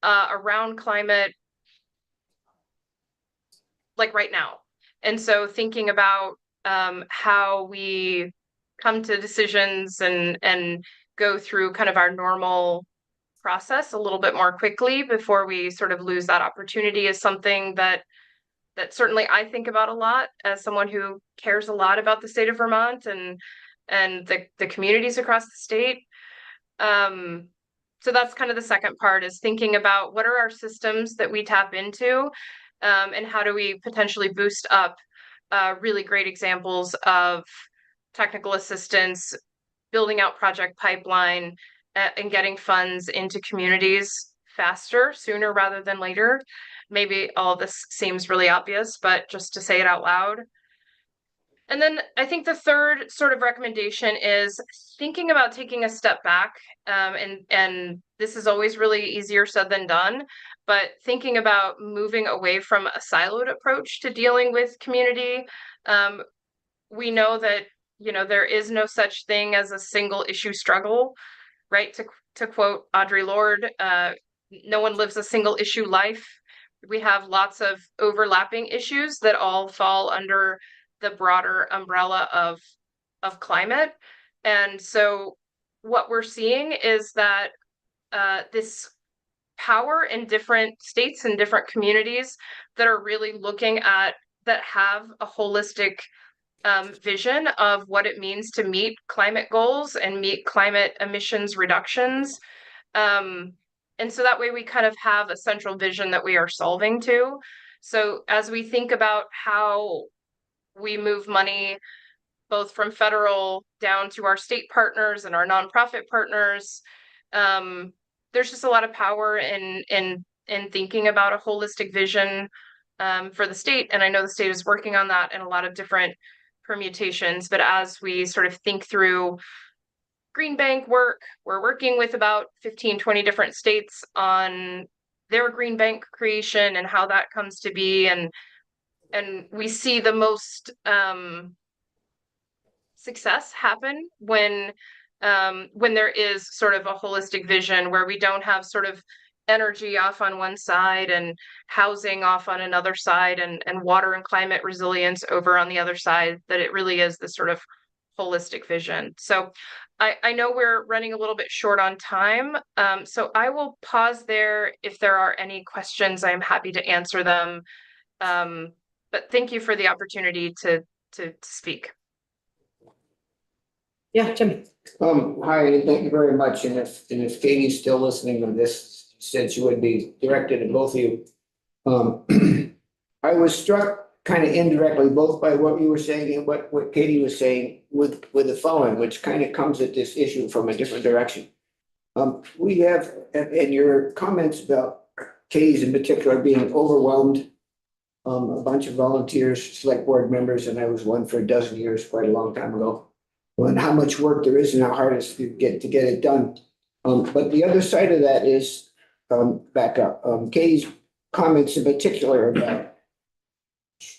around climate, like right now. And so thinking about how we come to decisions and go through kind of our normal process a little bit more quickly before we sort of lose that opportunity is something that certainly I think about a lot as someone who cares a lot about the state of Vermont and the communities across the state. So that's kind of the second part, is thinking about what are our systems that we tap into, and how do we potentially boost up really great examples of technical assistance, building out project pipeline, and getting funds into communities faster, sooner rather than later. Maybe all of this seems really obvious, but just to say it out loud. And then I think the third sort of recommendation is thinking about taking a step back. And this is always really easier said than done, but thinking about moving away from a siloed approach to dealing with community. We know that, there is no such thing as a single issue struggle, right? To quote Audre Lorde, no one lives a single issue life. We have lots of overlapping issues that all fall under the broader umbrella of climate. And so what we're seeing is that this power in different states and different communities that are really looking at, that have a holistic vision of what it means to meet climate goals and meet climate emissions reductions. And so that way we kind of have a central vision that we are solving to. So as we think about how we move money both from federal down to our state partners and our nonprofit partners, there's just a lot of power in thinking about a holistic vision for the state. And I know the state is working on that in a lot of different permutations. But as we sort of think through Green Bank work, we're working with about 15, 20 different states on their Green Bank creation and how that comes to be. And we see the most success happen when there is sort of a holistic vision where we don't have sort of energy off on one side and housing off on another side and water and climate resilience over on the other side, that it really is this sort of holistic vision. So I know we're running a little bit short on time, so I will pause there. If there are any questions, I'm happy to answer them. But thank you for the opportunity to speak. Yeah, Jim. Hi, and thank you very much. And if Katie's still listening to this, since you would be directed at both of you. I was struck kind of indirectly, both by what you were saying and what Katie was saying with the following, which kind of comes at this issue from a different direction. We have, and your comments about Katie's in particular being overwhelmed, a bunch of volunteers, select board members, and I was one for a dozen years, quite a long time ago. And how much work there is and how hard it is to get it done. But the other side of that is, back up, Katie's comments in particular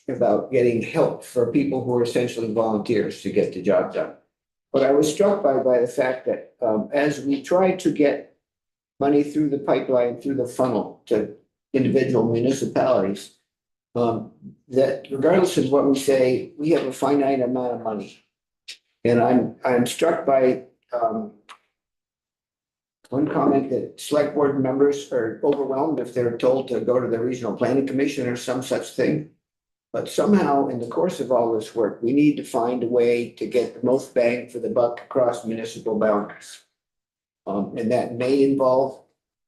about getting help for people who are essentially volunteers to get the job done. But I was struck by the fact that as we try to get money through the pipeline, through the funnel to individual municipalities, that regardless of what we say, we have a finite amount of money. And I'm struck by one comment that select board members are overwhelmed if they're told to go to the regional planning commission or some such thing. But somehow in the course of all this work, we need to find a way to get the most bang for the buck across municipal boundaries. And that may involve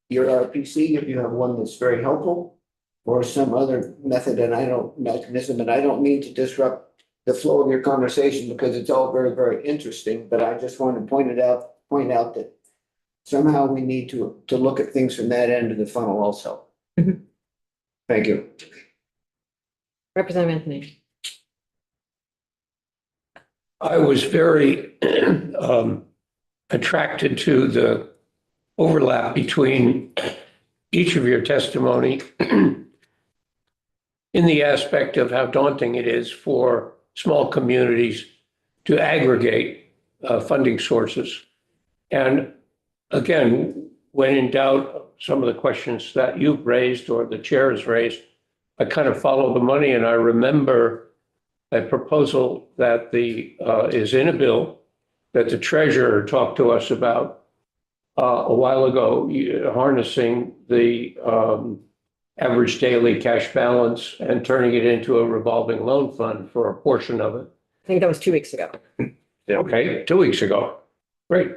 your RPC if you have one that's very helpful, or some other method, mechanism, and I don't mean to disrupt the flow of your conversation because it's all very, very interesting, but I just want to point out that somehow we need to look at things from that end of the funnel also. Thank you. Representative Anthony. I was very attracted to the overlap between each of your testimony in the aspect of how daunting it is for small communities to aggregate funding sources. And again, when in doubt, some of the questions that you've raised or the chair has raised, I kind of follow the money. And I remember a proposal that is in a bill that the treasurer talked to us about a while ago, harnessing the average daily cash balance and turning it into a revolving loan fund for a portion of it. I think that was 2 weeks ago. Okay, 2 weeks ago. Great.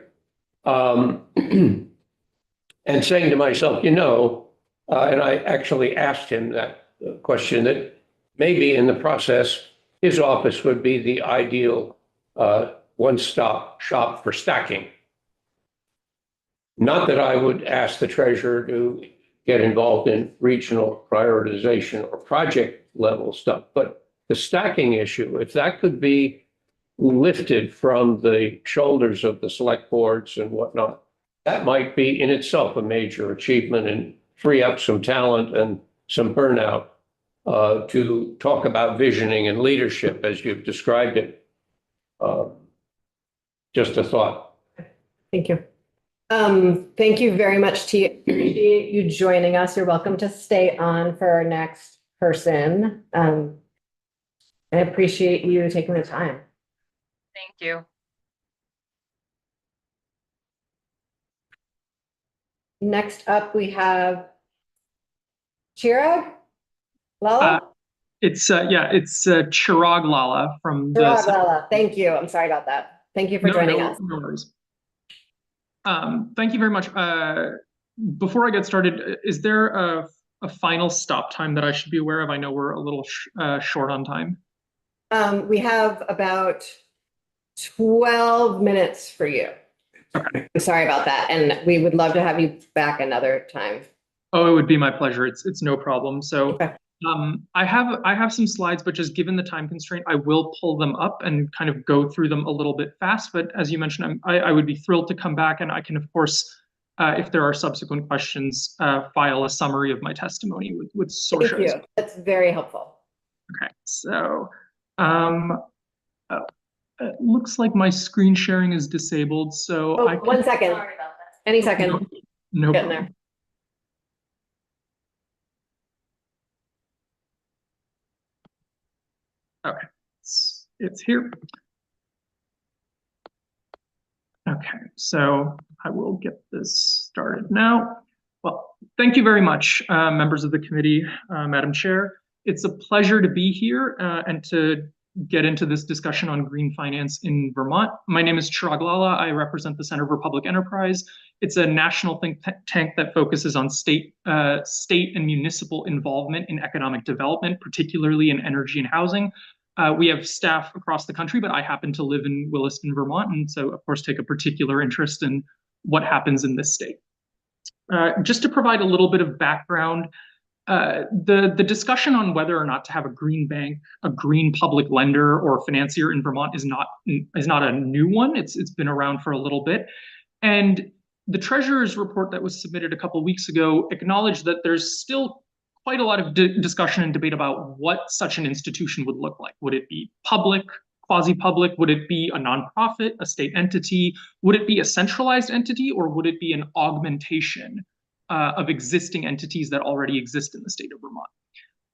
And saying to myself, and I actually asked him that question, that maybe in the process, his office would be the ideal one-stop shop for stacking. Not that I would ask the treasurer to get involved in regional prioritization or project level stuff, but the stacking issue, if that could be lifted from the shoulders of the select boards and whatnot, that might be in itself a major achievement and free up some talent and some burnout to talk about visioning and leadership as you've described it. Just a thought. Thank you. Thank you very much to you. Appreciate you joining us. You're welcome to stay on for our next person. I appreciate you taking the time. Thank you. Next up, we have Chirag Lala. It's Chirag Lala from the. Chirag Lala. Thank you. I'm sorry about that. Thank you for joining us. No worries. Thank you very much. Before I get started, is there a final stop time that I should be aware of? I know we're a little short on time. We have about 12 minutes for you. Okay. I'm sorry about that. And we would love to have you back another time. Oh, it would be my pleasure. It's no problem. So Okay. I have some slides, but just given the time constraint, I will pull them up and kind of go through them a little bit fast. But as you mentioned, I would be thrilled to come back, and I can, of course, if there are subsequent questions, file a summary of my testimony with source. Thank you. That's very helpful. Okay, so it looks like my screen sharing is disabled. So Oh, 1 second. Sorry about that. Any second. No Getting problem. there. Okay, it's here. Okay, so I will get this started now. Well, thank you very much, members of the committee, Madam Chair. It's a pleasure to be here and to get into this discussion on green finance in Vermont. My name is Chirag Lala. I represent the Center for Public Enterprise. It's a national think tank that focuses on state and municipal involvement in economic development, particularly in energy and housing. We have staff across the country, but I happen to live in Williston, Vermont, and so of course take a particular interest in what happens in this state. Just to provide a little bit of background, the discussion on whether or not to have a green bank, a green public lender, or financier in Vermont is not a new one. It's been around for a little bit, and the Treasurer's report that was submitted a couple of weeks ago acknowledged that there's still quite a lot of discussion and debate about what such an institution would look like. Would it be public, quasi-public? Would it be a nonprofit, a state entity? Would it be a centralized entity, or would it be an augmentation of existing entities that already exist in the state of Vermont?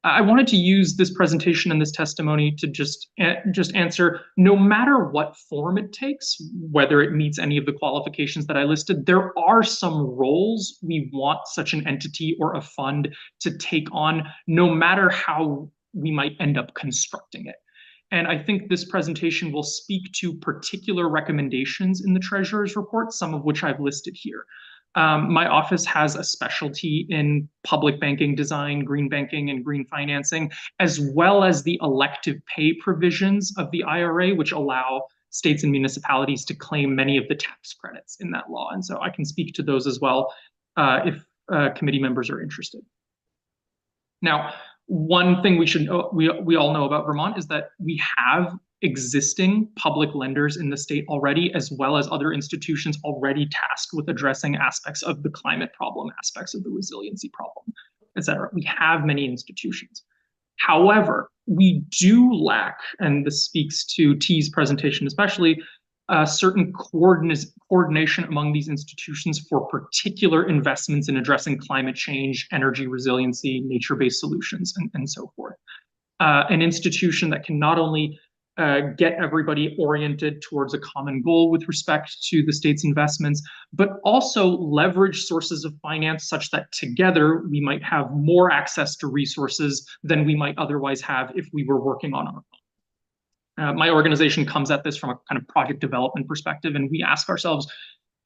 I wanted to use this presentation and this testimony to just answer, no matter what form it takes, whether it meets any of the qualifications that I listed, there are some roles we want such an entity or a fund to take on, no matter how we might end up constructing it. And I think this presentation will speak to particular recommendations in the Treasurer's report, some of which I've listed here. My office has a specialty in public banking design, green banking, and green financing, as well as the elective pay provisions of the IRA, which allow states and municipalities to claim many of the tax credits in that law. And so I can speak to those as well if committee members are interested. Now, one thing we all know about Vermont is that we have existing public lenders in the state already, as well as other institutions already tasked with addressing aspects of the climate problem, aspects of the resiliency problem, et cetera. We have many institutions. However, we do lack, and this speaks to T's presentation especially, certain coordination among these institutions for particular investments in addressing climate change, energy resiliency, nature-based solutions, and so forth. An institution that can not only get everybody oriented towards a common goal with respect to the state's investments, but also leverage sources of finance such that together we might have more access to resources than we might otherwise have if we were working on our own. My organization comes at this from a kind of project development perspective, and we ask ourselves,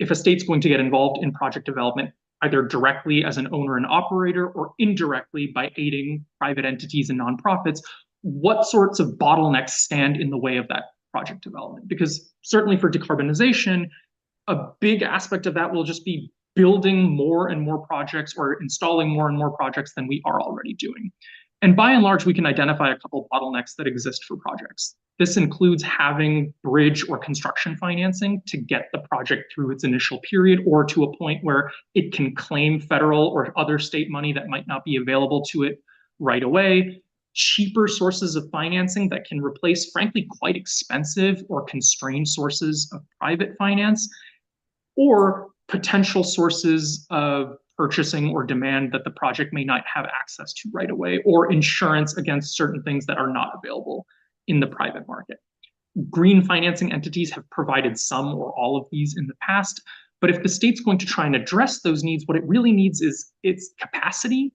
if a state's going to get involved in project development, either directly as an owner and operator or indirectly by aiding private entities and nonprofits, what sorts of bottlenecks stand in the way of that project development? Because certainly for decarbonization, a big aspect of that will just be building more and more projects or installing more and more projects than we are already doing. And by and large, we can identify a couple of bottlenecks that exist for projects. This includes having bridge or construction financing to get the project through its initial period or to a point where it can claim federal or other state money that might not be available to it right away. Cheaper sources of financing that can replace, frankly, quite expensive or constrained sources of private finance, or potential sources of purchasing or demand that the project may not have access to right away, or insurance against certain things that are not available in the private market. Green financing entities have provided some or all of these in the past, but if the state's going to try and address those needs, what it really needs is its capacity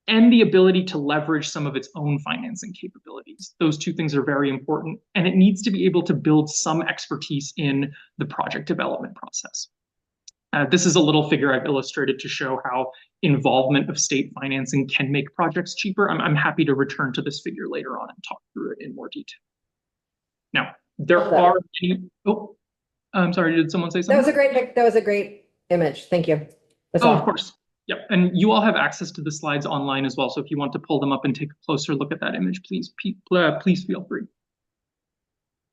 and the ability to leverage some of its own financing capabilities. Those two things are very important, and it needs to be able to build some expertise in the project development process. This is a little figure I've illustrated to show how involvement of state financing can make projects cheaper. I'm happy to return to this figure later on and talk through it in more detail. Now, there are many, I'm sorry, did someone say something? That was a great image. Thank you. That's Oh, all. of course. Yep, and you all have access to the slides online as well. So if you want to pull them up and take a closer look at that image, please feel free.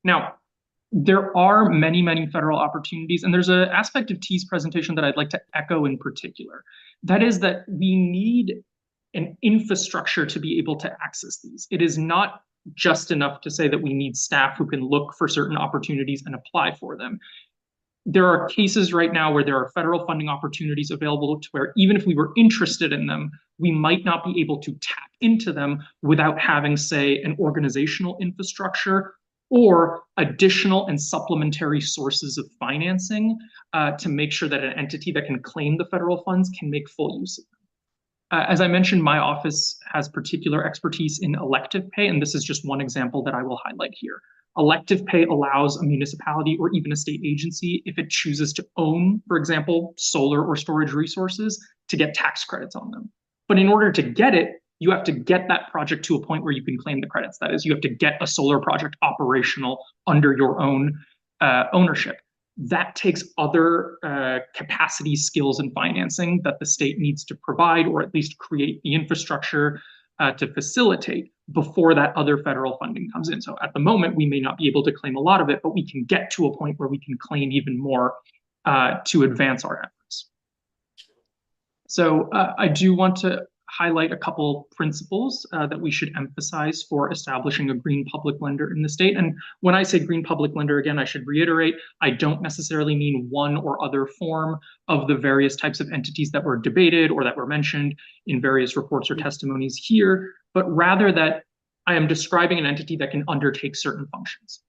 Now, there are many, many federal opportunities, and there's an aspect of T's presentation that I'd like to echo in particular. That is that we need an infrastructure to be able to access these. It is not just enough to say that we need staff who can look for certain opportunities and apply for them. There are cases right now where there are federal funding opportunities available to where even if we were interested in them, we might not be able to tap into them without having, say, an organizational infrastructure or additional and supplementary sources of financing to make sure that an entity that can claim the federal funds can make full use of them. As I mentioned, my office has particular expertise in elective pay, and this is just one example that I will highlight here. Elective pay allows a municipality or even a state agency, if it chooses to own, for example, solar or storage resources, to get tax credits on them. But in order to get it, you have to get that project to a point where you can claim the credits. That is, you have to get a solar project operational under your own ownership. That takes other capacity, skills, and financing that the state needs to provide, or at least create the infrastructure to facilitate before that other federal funding comes in. So at the moment, we may not be able to claim a lot of it, but we can get to a point where we can claim even more to advance our efforts. So I do want to highlight a couple principles that we should emphasize for establishing a green public lender in the state. And when I say green public lender, again, I should reiterate, I don't necessarily mean one or other form of the various types of entities that were debated or that were mentioned in various reports or testimonies here, but rather that I am describing an entity that can undertake certain functions.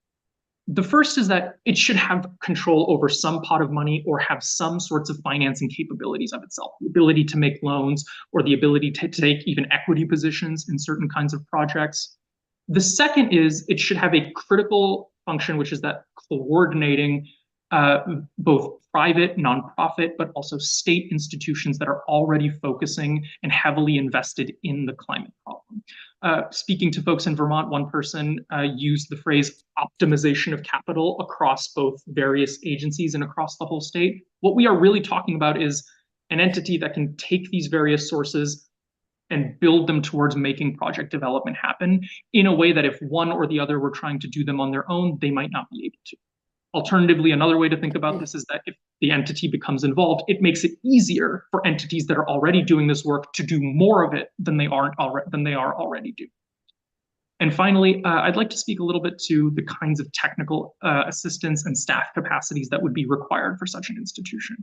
The first is that it should have control over some pot of money or have some sorts of financing capabilities of itself, the ability to make loans or the ability to take even equity positions in certain kinds of projects. The second is it should have a critical function, which is that coordinating both private, nonprofit, but also state institutions that are already focusing and heavily invested in the climate problem. Speaking to folks in Vermont, one person used the phrase optimization of capital across both various agencies and across the whole state. What we are really talking about is an entity that can take these various sources and build them towards making project development happen in a way that if one or the other were trying to do them on their own, they might not be able to. Alternatively, another way to think about this is that if the entity becomes involved, it makes it easier for entities that are already doing this work to do more of it than they are already doing. And finally, I'd like to speak a little bit to the kinds of technical assistance and staff capacities that would be required for such an institution.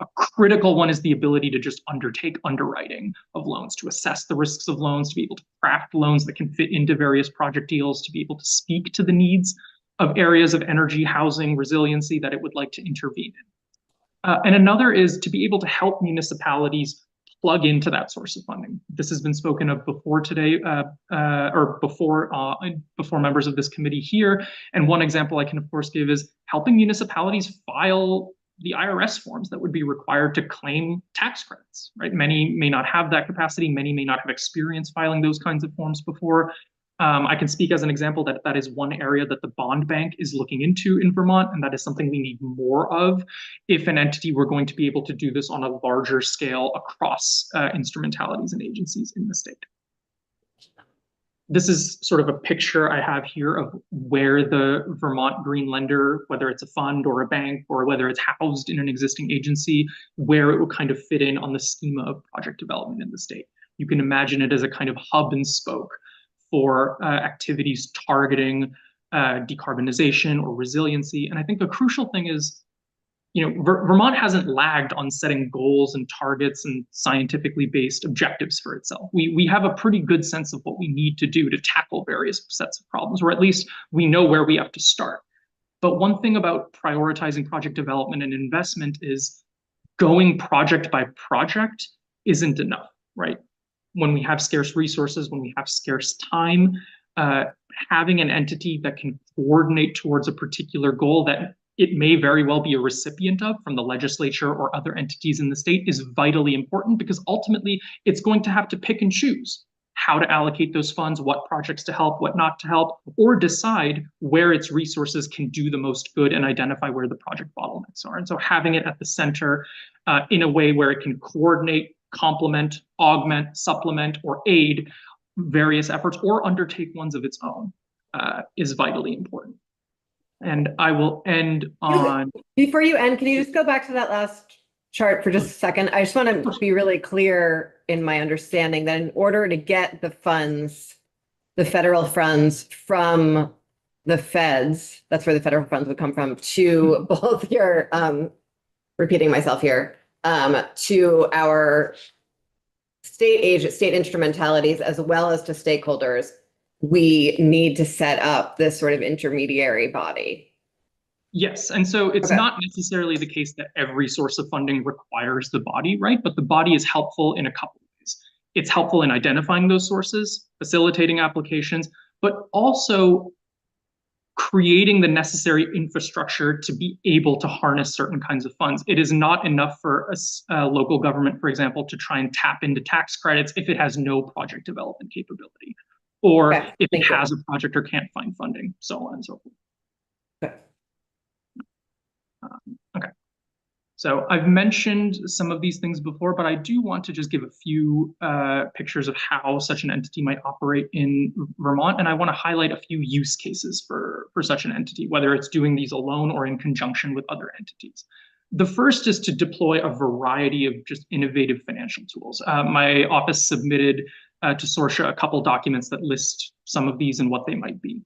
A critical one is the ability to just undertake underwriting of loans, to assess the risks of loans, to be able to craft loans that can fit into various project deals, to be able to speak to the needs of areas of energy, housing, resiliency that it would like to intervene in. And another is to be able to help municipalities plug into that source of funding. This has been spoken of before today, or before members of this committee here. And one example I can, of course, give is helping municipalities file the IRS forms that would be required to claim tax credits, right? Many may not have that capacity. Many may not have experience filing those kinds of forms before. I can speak as an example that that is one area that the bond bank is looking into in Vermont, and that is something we need more of if an entity were going to be able to do this on a larger scale across instrumentalities and agencies in the state. This is sort of a picture I have here of where the Vermont Green Lender, whether it's a fund or a bank, or whether it's housed in an existing agency, where it would kind of fit in on the schema of project development in the state. You can imagine it as a kind of hub and spoke for activities targeting decarbonization or resiliency. And I think the crucial thing is, Vermont hasn't lagged on setting goals and targets and scientifically based objectives for itself. We have a pretty good sense of what we need to do to tackle various sets of problems, or at least we know where we have to start. But one thing about prioritizing project development and investment is going project by project isn't enough, right? When we have scarce resources, when we have scarce time, having an entity that can coordinate towards a particular goal that it may very well be a recipient of from the legislature or other entities in the state is vitally important, because ultimately it's going to have to pick and choose how to allocate those funds, what projects to help, what not to help, or decide where its resources can do the most good and identify where the project bottlenecks are. And so having it at the center in a way where it can coordinate, complement, augment, supplement, or aid various efforts or undertake ones of its own is vitally important. And I will end on... Before you end, can you just go back to that last chart for just a second? I just want to be really clear in my understanding that in order to get the funds, the federal funds from the feds, that's where the federal funds would come from, to both your, repeating myself here, to our state instrumentalities as well as to stakeholders, we need to set up this sort of intermediary body. Yes, and so it's not necessarily the case that every source of funding requires the body, right? But the body is helpful in a couple of ways. it's helpful in identifying those sources, facilitating applications, but also creating the necessary infrastructure to be able to harness certain kinds of funds. It is not enough for a local government, for example, to try and tap into tax credits if it has no project development capability, or Okay, if it thank you. has a project or can't find funding, so on and so forth. Okay. So I've mentioned some of these things before, but I do want to just give a few pictures of how such an entity might operate in Vermont. And I want to highlight a few use cases for such an entity, whether it's doing these alone or in conjunction with other entities. The first is to deploy a variety of just innovative financial tools. My office submitted to Sorsha a couple documents that list some of these and what they might be.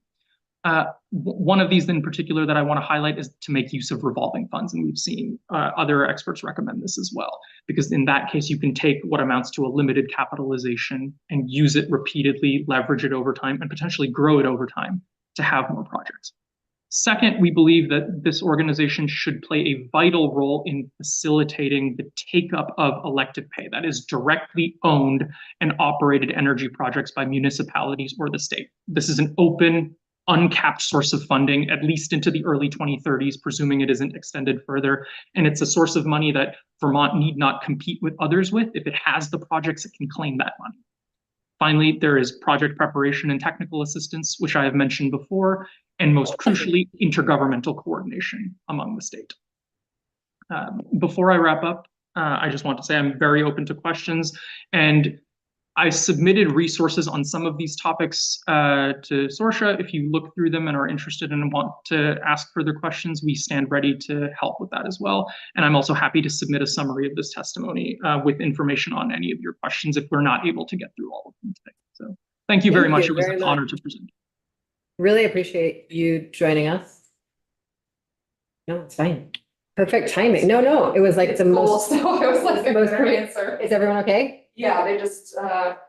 One of these in particular that I want to highlight is to make use of revolving funds. And we've seen other experts recommend this as well, because in that case, you can take what amounts to a limited capitalization and use it repeatedly, leverage it over time, and potentially grow it over time to have more projects. Second, we believe that this organization should play a vital role in facilitating the take-up of elective pay, that is directly owned and operated energy projects by municipalities or the state. This is an open, uncapped source of funding, at least into the early 2030s, presuming it isn't extended further. And it's a source of money that Vermont need not compete with others with. If it has the projects, it can claim that money. Finally, there is project preparation and technical assistance, which I have mentioned before, and most crucially, intergovernmental coordination among the state. Before I wrap up, I just want to say I'm very open to questions, and I submitted resources on some of these topics to Sorsha. If you look through them and are interested and want to ask further questions, we stand ready to help with that as well. And I'm also happy to submit a summary of this testimony with information on any of your questions if we're not able to get through all of them today. So thank you very much. It was an honor to present. Really appreciate you joining us. No, it's fine. Perfect timing. No, it was like the most. So it was like a most good perfect- answer. Is everyone okay? Yeah, they just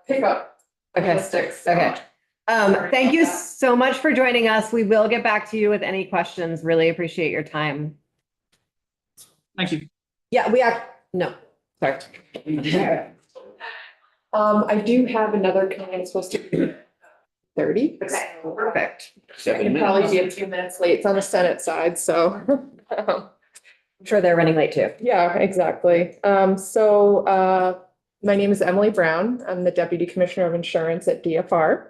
pick up Okay. the sticks. so. Okay. Thank you so much for joining us. We will get back to you with any questions. Really appreciate your time. Thank you. Yeah, no, sorry. I do have another client supposed to be 30. Okay, perfect. I can probably be a few minutes late. It's on the Senate side, so. I'm sure they're running late too. Yeah, exactly. My name is Emily Brown. I'm the Deputy Commissioner of Insurance at DFR.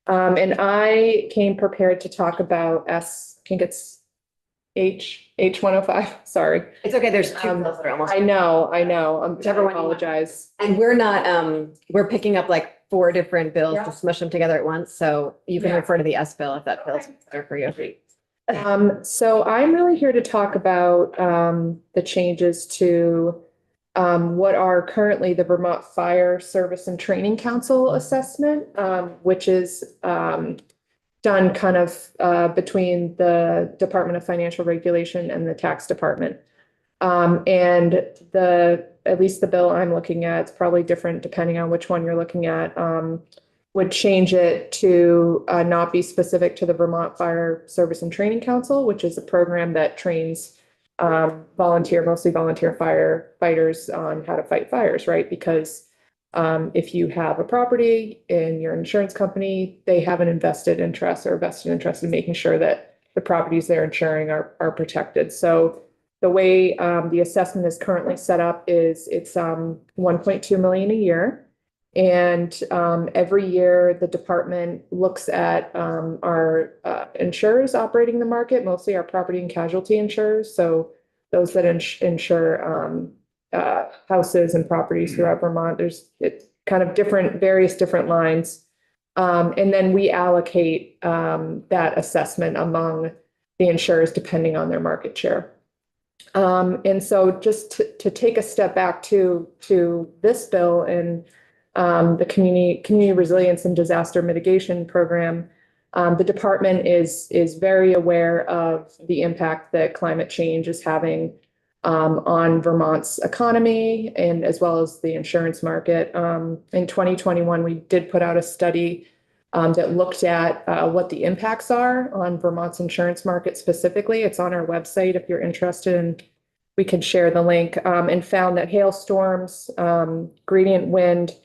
And I came prepared to talk about I think it's H105, sorry. It's okay. There's two bills that are almost. I know. I Whichever one you want. apologize. And we're not, we're picking up like 4 different bills Yeah. to smush them together at once. So you can Yeah. refer to the S bill if that feels better for you. So I'm really here to talk about the changes to what are currently the Vermont Fire Service and Training Council assessment, which is done kind of between the Department of Financial Regulation and the Tax Department. And at least the bill I'm looking at, it's probably different depending on which one you're looking at, would change it to not be specific to the Vermont Fire Service and Training Council, which is a program that trains mostly volunteer firefighters on how to fight fires, right? Because if you have a property in your insurance company, they have an invested interest in making sure that the properties they're insuring are protected. So the way the assessment is currently set up is it's $1.2 million a year. And every year the department looks at our insurers operating the market, mostly our property and casualty insurers. So those that insure houses and properties throughout Vermont, it's kind of various different lines. And then we allocate that assessment among the insurers depending on their market share. And so just to take a step back to this bill and the community resilience and disaster mitigation program, the department is very aware of the impact that climate change is having on Vermont's economy and as well as the insurance market. In 2021, we did put out a study that looked at what the impacts are on Vermont's insurance market specifically. It's on our website if you're interested, and we can share the link, and found that hailstorms, gradient wind,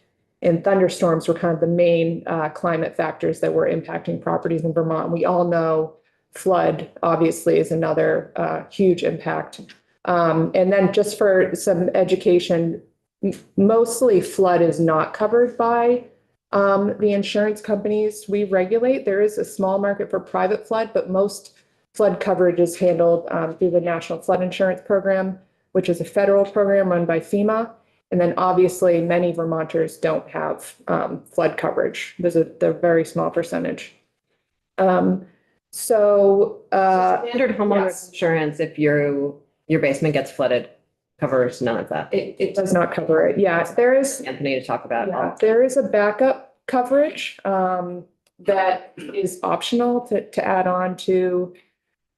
and thunderstorms were kind of the main climate factors that were impacting properties in Vermont. We all know flood obviously is another huge impact. And then just for some education, mostly flood is not covered by the insurance companies we regulate. There is a small market for private flood, but most flood coverage is handled through the National Flood Insurance Program, which is a federal program run by FEMA. And then obviously many Vermonters don't have flood coverage. There's a very small percentage. Standard homeowners yes. insurance, if your basement gets flooded, covers none of that. It does not cover it. Yeah, there is. Anthony to talk about. Yeah, there is a backup coverage that is optional to add on to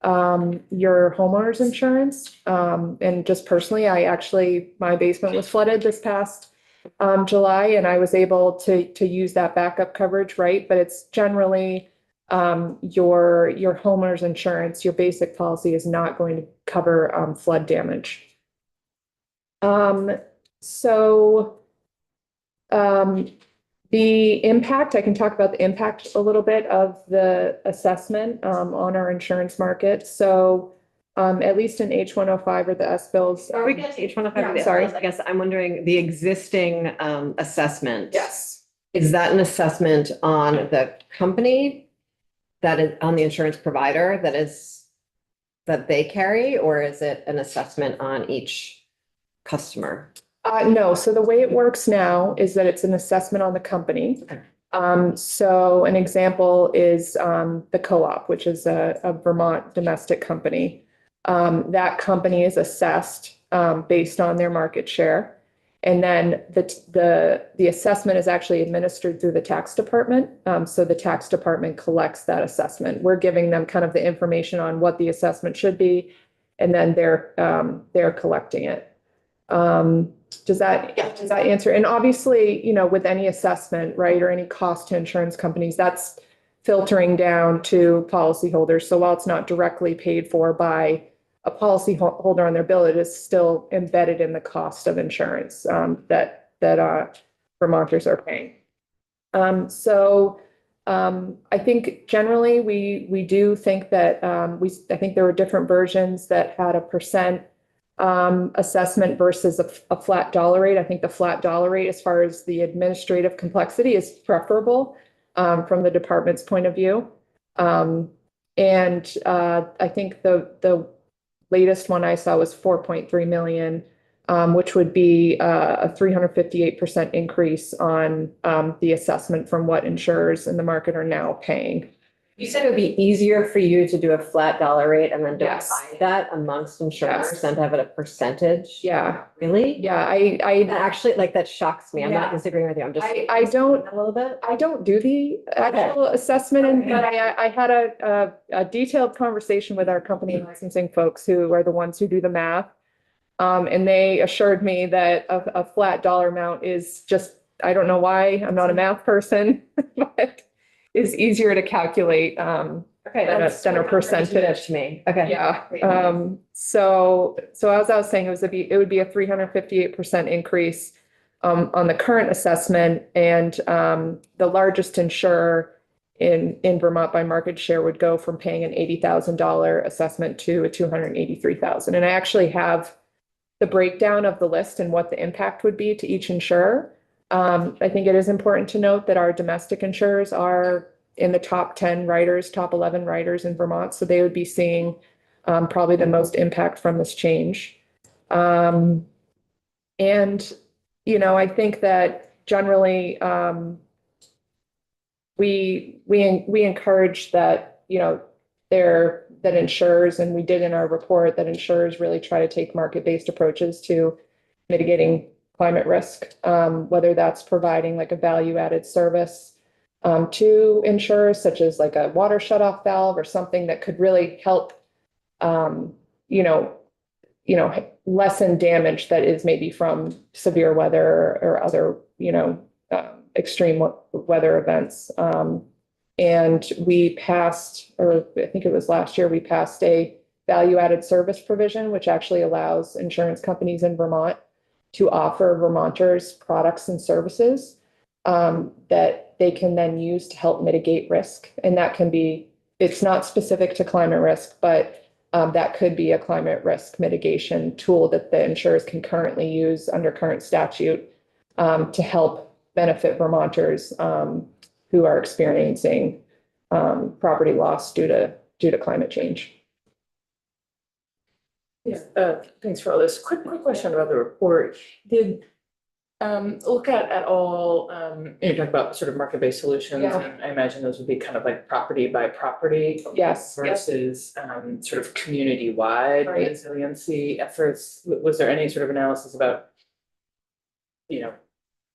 your homeowner's insurance. And just personally, my basement was flooded this past July, and I was able to use that backup coverage, right? But it's generally your homeowner's insurance, your basic policy is not going to cover flood damage. The impact, I can talk about the impact a little bit of the assessment on our insurance market. So at least in H105 or the S-bills. Are we getting to H105? Yeah, sorry. I guess I'm wondering, the existing assessment. Yes. Is that an assessment on the company that is on the insurance provider that they carry, or is it an assessment on each customer? No, so the way it works now is that it's an assessment on the company. So an example is the Co-op, which is a Vermont domestic company. That company is assessed based on their market share. And then the assessment is actually administered through the tax department. So the tax department collects that assessment. We're giving them kind of the information on what the assessment should be, and then they're collecting it. Does that answer? And obviously, with any assessment, right, or any cost to insurance companies, that's filtering down to policyholders. So while it's not directly paid for by a policyholder on their bill, it is still embedded in the cost of insurance that Vermonters are paying. I think generally we do think that I think there were different versions that had a percent assessment versus a flat dollar rate. I think the flat dollar rate, as far as the administrative complexity, is preferable from the department's point of view. I think the latest one I saw was 4.3 million, which would be a 358% increase on the assessment from what insurers in the market are now paying. You said it would be easier for you to do a flat dollar rate and then Yes. divide that amongst insurers Yes. than to have it a percentage? Yeah. Really? Yeah, And actually, that shocks me. I'm not Yeah. disagreeing with you. I'm just. I don't A little bit. I don't do the actual assessment, but I had a detailed conversation with our company licensing folks who are the ones who do the math. And they assured me that a flat dollar amount is just, I don't know why, I'm not a math person, but is easier to calculate Okay. than a percentage. To me. Okay. Yeah. So as I was saying, it would be a 358% increase on the current assessment, and the largest insurer in Vermont by market share would go from paying an $80,000 assessment to a $283,000. And I actually have the breakdown of the list and what the impact would be to each insurer. I think it is important to note that our domestic insurers are in the top 10 writers, top 11 writers in Vermont. So they would be seeing probably the most impact from this change. I think that generally we encourage that, that insurers, and we did in our report, that insurers really try to take market-based approaches to mitigating climate risk, whether that's providing like a value-added service to insurers, such as like a water shutoff valve or something that could really help, lessen damage that is maybe from severe weather or other, extreme weather events. And we passed, or I think it was last year, we passed a value-added service provision, which actually allows insurance companies in Vermont to offer Vermonters products and services that they can then use to help mitigate risk. And that can be, it's not specific to climate risk, but that could be a climate risk mitigation tool that the insurers can currently use under current statute to help benefit Vermonters who are experiencing property loss due to climate change. Yeah, thanks for all this. Quick question about the report. Did look at all, you talk about sort of market-based solutions, Yeah. and I imagine those would be kind of like property by property Yes. versus sort of community-wide Right. resiliency efforts. Was there any sort of analysis about, you know,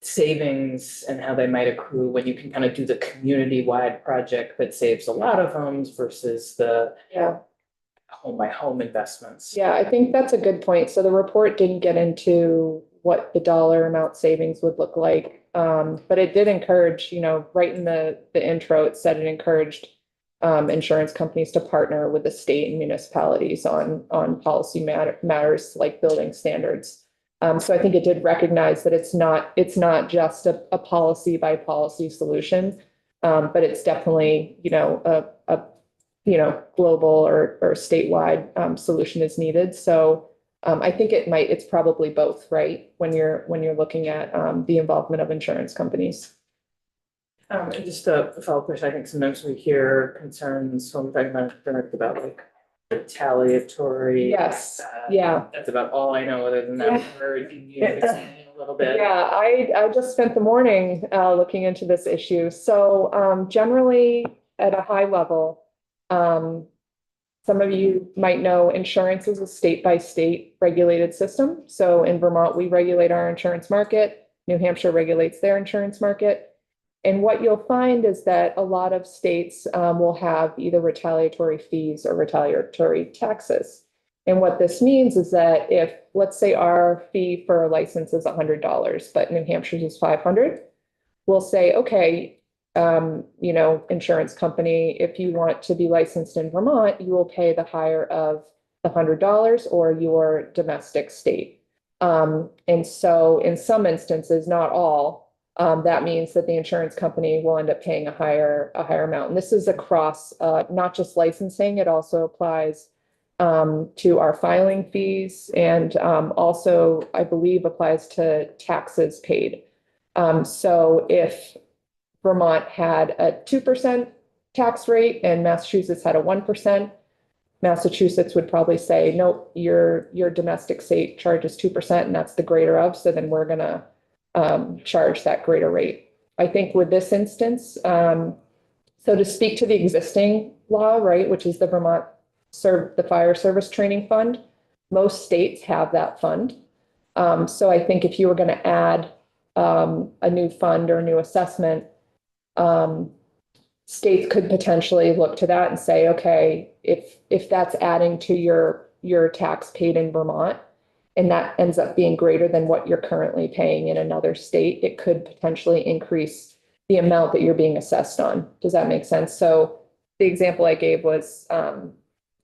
savings and how they might accrue when you can kind of do the community-wide project that saves a lot of homes versus the Yeah. home by home investments? Yeah, I think that's a good point. So the report didn't get into what the dollar amount savings would look like. But it did encourage, right in the intro, it said it encouraged insurance companies to partner with the state and municipalities on policy matters like building standards. So I think it did recognize that it's not just a policy by policy solution, but it's definitely, a global or statewide solution is needed. So I think it's probably both, right? When you're looking at the involvement of insurance companies. And just a follow-up question, I think sometimes we hear concerns when we're talking about insurance about like retaliatory. Yes, yeah. That's about all I know, other than that word, can you explain a little bit? Yeah, I just spent the morning looking into this issue. So generally at a high level, some of you might know insurance is a state by state regulated system. So in Vermont, we regulate our insurance market. New Hampshire regulates their insurance market. And what you'll find is that a lot of states will have either retaliatory fees or retaliatory taxes. And what this means is that if, let's say our fee for a license is $100, but New Hampshire's is $500, we'll say, okay, insurance company, if you want to be licensed in Vermont, you will pay the higher of the $100 or your domestic state. And so in some instances, not all, that means that the insurance company will end up paying a higher amount. And this is across not just licensing, it also applies to our filing fees and also, I believe, applies to taxes paid. So if Vermont had a 2% tax rate and Massachusetts had a 1%, Massachusetts would probably say, nope, your domestic state charges 2% and that's the greater of, so then we're gonna charge that greater rate. I think with this instance, so to speak to the existing law, right, which is the Vermont the Fire Service Training Fund, most states have that fund. So I think if you were gonna add a new fund or a new assessment, states could potentially look to that and say, okay, if that's adding to your tax paid in Vermont, and that ends up being greater than what you're currently paying in another state, it could potentially increase the amount that you're being assessed on. Does that make sense? So the example I gave was the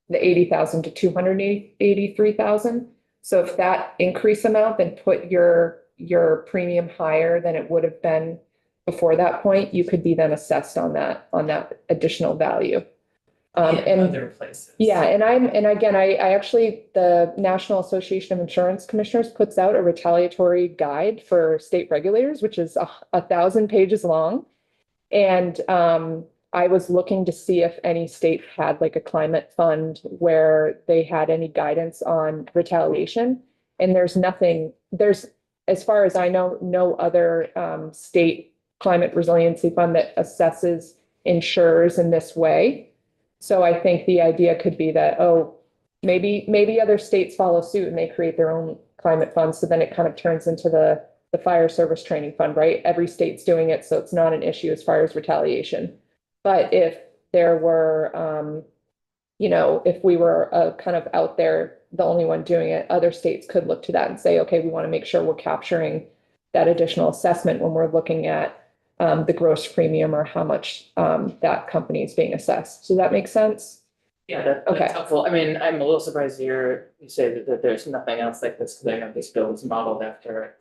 80,000 to 283,000. So if that increase amount then put your premium higher than it would have been before that point, you could be then assessed on that additional value. In other places. Yeah, and again, I actually, the National Association of Insurance Commissioners puts out a retaliatory guide for state regulators, which is 1,000 pages long. And I was looking to see if any state had like a climate fund where they had any guidance on retaliation. And there's nothing, as far as I know, no other state climate resiliency fund that assesses insurers in this way. So I think the idea could be that, maybe other states follow suit and they create their own climate funds. So then it kind of turns into the Fire Service Training Fund, right? Every state's doing it, so it's not an issue as far as retaliation. But if there were, if we were kind of out there, the only one doing it, other states could look to that and say, okay, we want to make sure we're capturing that additional assessment when we're looking at the gross premium or how much that company is being assessed. Does that make sense? Yeah, that's helpful. I mean, I'm a little surprised you say that there's nothing else like this, because I know this bill is modeled after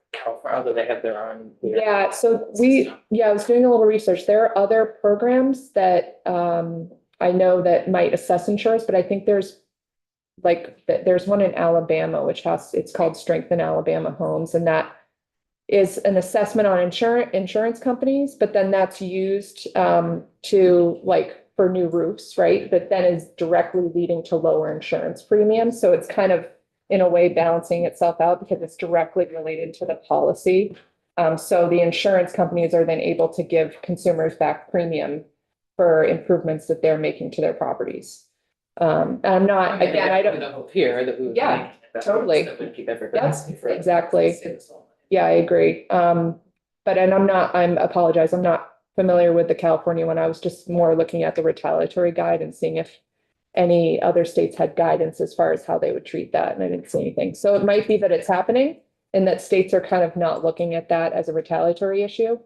Although they have their own. Yeah, so I was doing a little research. There are other programs that I know that might assess insurance, but I think there's one in Alabama, it's called Strengthen Alabama Homes, and that is an assessment on insurance companies, but then that's used for new roofs, right? That then is directly leading to lower insurance premiums. So it's kind of in a way balancing itself out because it's directly related to the policy. So the insurance companies are then able to give consumers back premium for improvements that they're making to their properties. And I'm not, again, I don't. Hope here that we would. Yeah, make that totally. that would keep everybody Yes, safer. exactly. Yeah, I agree. I apologize. I'm not familiar with the California one. I was just more looking at the retaliatory guide and seeing if any other states had guidance as far as how they would treat that, and I didn't see anything. So it might be that it's happening and that states are kind of not looking at that as a retaliatory issue.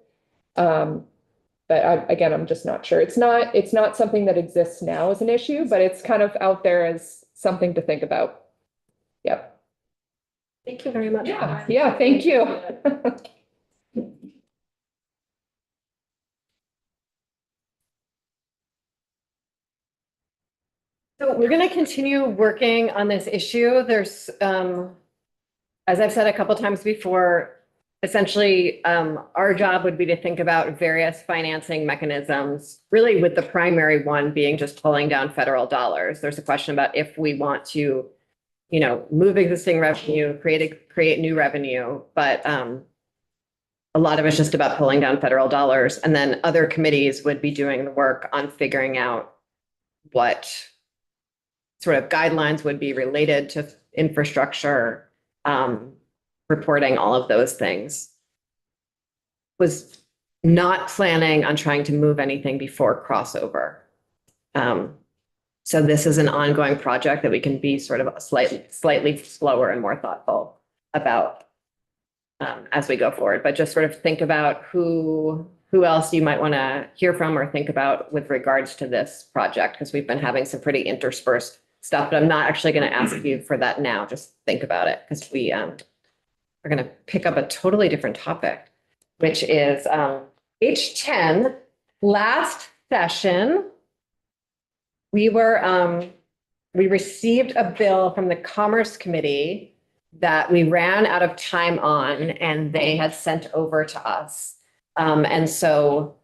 But again, I'm just not sure. It's not something that exists now as an issue, but it's kind of out there as something to think about. Yep. Thank you very much. Yeah, thank you. So we're going to continue working on this issue. There's, as I've said a couple times before, essentially, our job would be to think about various financing mechanisms, really with the primary one being just pulling down federal dollars. There's a question about if we want to, move existing revenue, create new revenue, but a lot of it's just about pulling down federal dollars. And then other committees would be doing the work on figuring out what sort of guidelines would be related to infrastructure, reporting, all of those things. Was not planning on trying to move anything before crossover. So this is an ongoing project that we can be sort of slightly slower and more thoughtful about as we go forward. But just sort of think about who else you might want to hear from or think about with regards to this project, because we've been having some pretty interspersed stuff, but I'm not actually going to ask you for that now. Just think about it, because we are going to pick up a totally different topic, which is H10. Last session, we received a bill from the Commerce Committee that we ran out of time on, and they had sent over to us. And so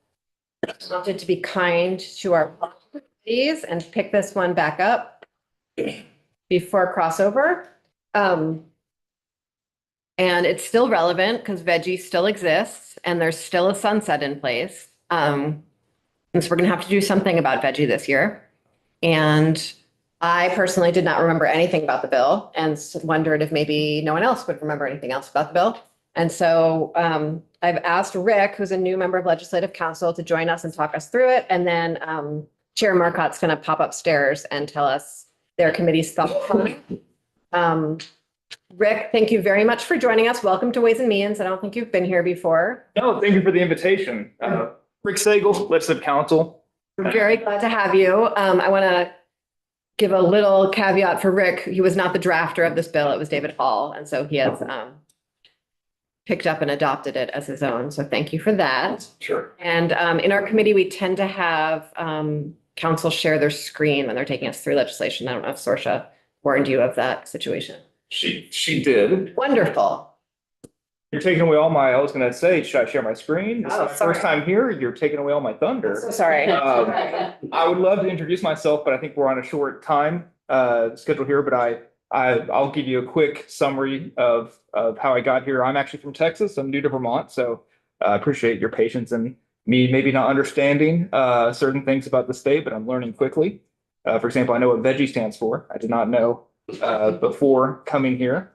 I wanted to be kind to our committees and pick this one back up before crossover. And it's still relevant because veggie still exists and there's still a sunset in place. And so we're gonna have to do something about veggie this year. And I personally did not remember anything about the bill and wondered if maybe no one else would remember anything else about the bill. And so I've asked Rick, who's a new member of Legislative Council, to join us and talk us through it. And then Chair Marcotte's gonna pop upstairs and tell us their committee's thoughts on it. Rick, thank you very much for joining us. Welcome to Ways and Means. I don't think you've been here before. No, thank you for the invitation. Rick Sagel, Legislative Council. We're very glad to have you. I want to give a little caveat for Rick. He was not the drafter of this bill. It was David Hall. And so he has picked up and adopted it as his own. So thank you for that. Sure. And in our committee, we tend to have council share their screen when they're taking us through legislation. I don't know if Sorsha warned you of that situation. She did. Wonderful. You're taking away all my, I was gonna say, should I share my screen? This is Oh, my sorry. first time here. You're taking away all my thunder. So sorry. I would love to introduce myself, but I think we're on a short time schedule here, but I'll give you a quick summary of how I got here. I'm actually from Texas. I'm new to Vermont, so I appreciate your patience and me maybe not understanding certain things about the state, but I'm learning quickly. For example, I know what veggie stands for. I did not know before coming here.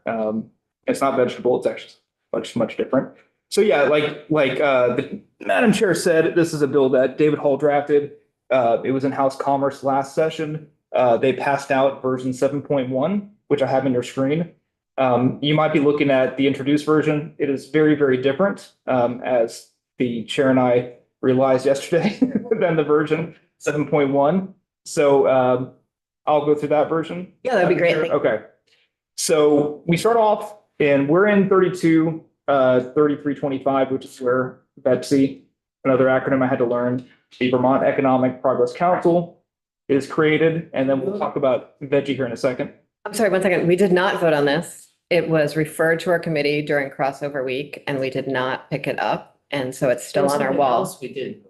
It's not vegetable, it's actually much different. So yeah, like the Madam Chair said, this is a bill that David Hall drafted. It was in House Commerce last session. They passed out version 7.1, which I have on your screen. You might be looking at the introduced version. It is very, very different, as the chair and I realized yesterday, than the version 7.1. So I'll go through that version. Yeah, that'd be great. Thank you. Okay. So we start off and we're in 32 3325, which is where VEPC, another acronym I had to learn, the Vermont Economic Progress Council is created, and then we'll talk about veggie here in a second. I'm sorry, one second. We did not vote on this. It was referred to our committee during crossover week and we did not pick it up. And so it's still on our wall. We did.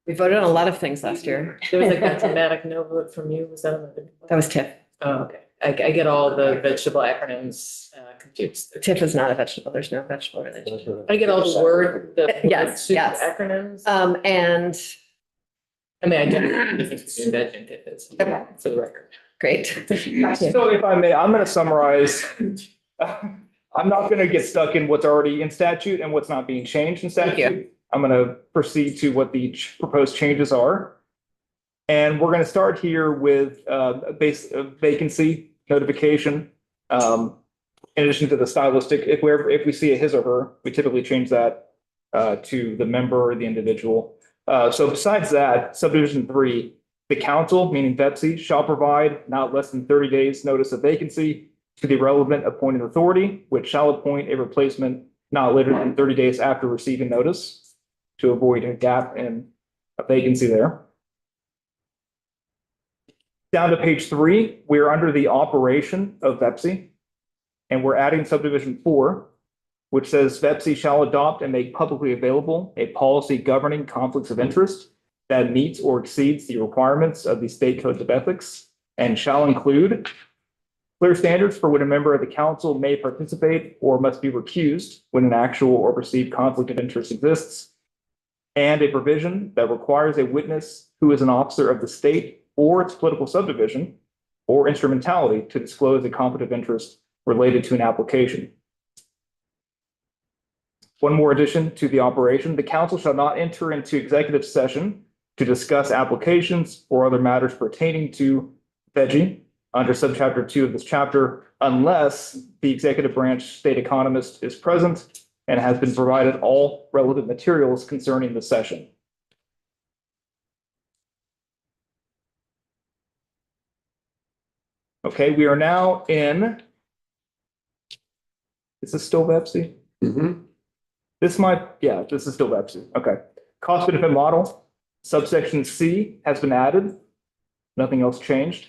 We voted on a lot of things last year. There was like a dramatic no vote from you, was that? That was TIF. Oh, okay. I get all the vegetable acronyms confused. TIF is not a vegetable. There's no vegetable related. I get all the Yes, soup yes. acronyms. And I mean, I get the difference between veg and TIF is, Okay. for the record. great. So if I may, I'm gonna summarize. I'm not gonna get stuck in what's already in statute and what's not being changed in Thank you. statute. I'm gonna proceed to what the proposed changes are. And we're gonna start here with vacancy notification. In addition to the stylistic, if we see a his or her, we typically change that to the member or the individual. So besides that, subdivision 3, the council, meaning VEPC, shall provide not less than 30 days notice of vacancy to the relevant appointed authority, which shall appoint a replacement not later than 30 days after receiving notice to avoid a gap in a vacancy there. Down to page 3, we're under the operation of VEPC, and we're adding subdivision 4, which says VEPC shall adopt and make publicly available a policy governing conflicts of interest that meets or exceeds the requirements of the state codes of ethics and shall include clear standards for when a member of the council may participate or must be recused when an actual or perceived conflict of interest exists, and a provision that requires a witness who is an officer of the state or its political subdivision or instrumentality to disclose a conflict of interest related to an application. One more addition to the operation: the council shall not enter into executive session to discuss applications or other matters pertaining to veggie under subchapter 2 of this chapter, unless the executive branch state economist is present and has been provided all relevant materials concerning the session. Okay, we are now in. Is this still VEPC? This is still VEPC. Okay. Cost benefit model, subsection C has been added. Nothing else changed.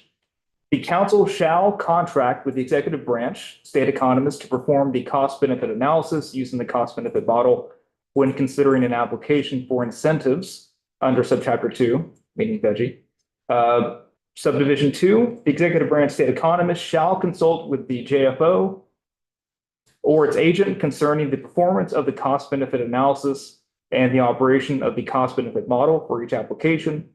The council shall contract with the executive branch, state economist, to perform the cost benefit analysis using the cost benefit model when considering an application for incentives under subchapter 2, meaning veggie. Subdivision 2, the executive branch state economist shall consult with the JFO or its agent concerning the performance of the cost benefit analysis and the operation of the cost benefit model for each application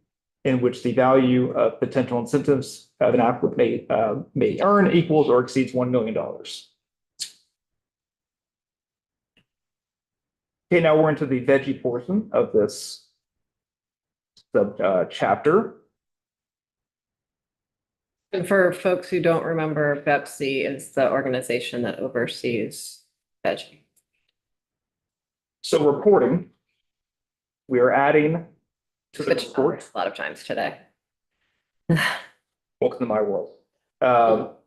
in which the value of potential incentives of an applicant may earn equals or exceeds $1 million. Okay, now we're into the veggie portion of this chapter. And for folks who don't remember, VEPC is the organization that oversees veggie. So reporting, we are adding to the Which report. a lot of times today. Welcome to my world.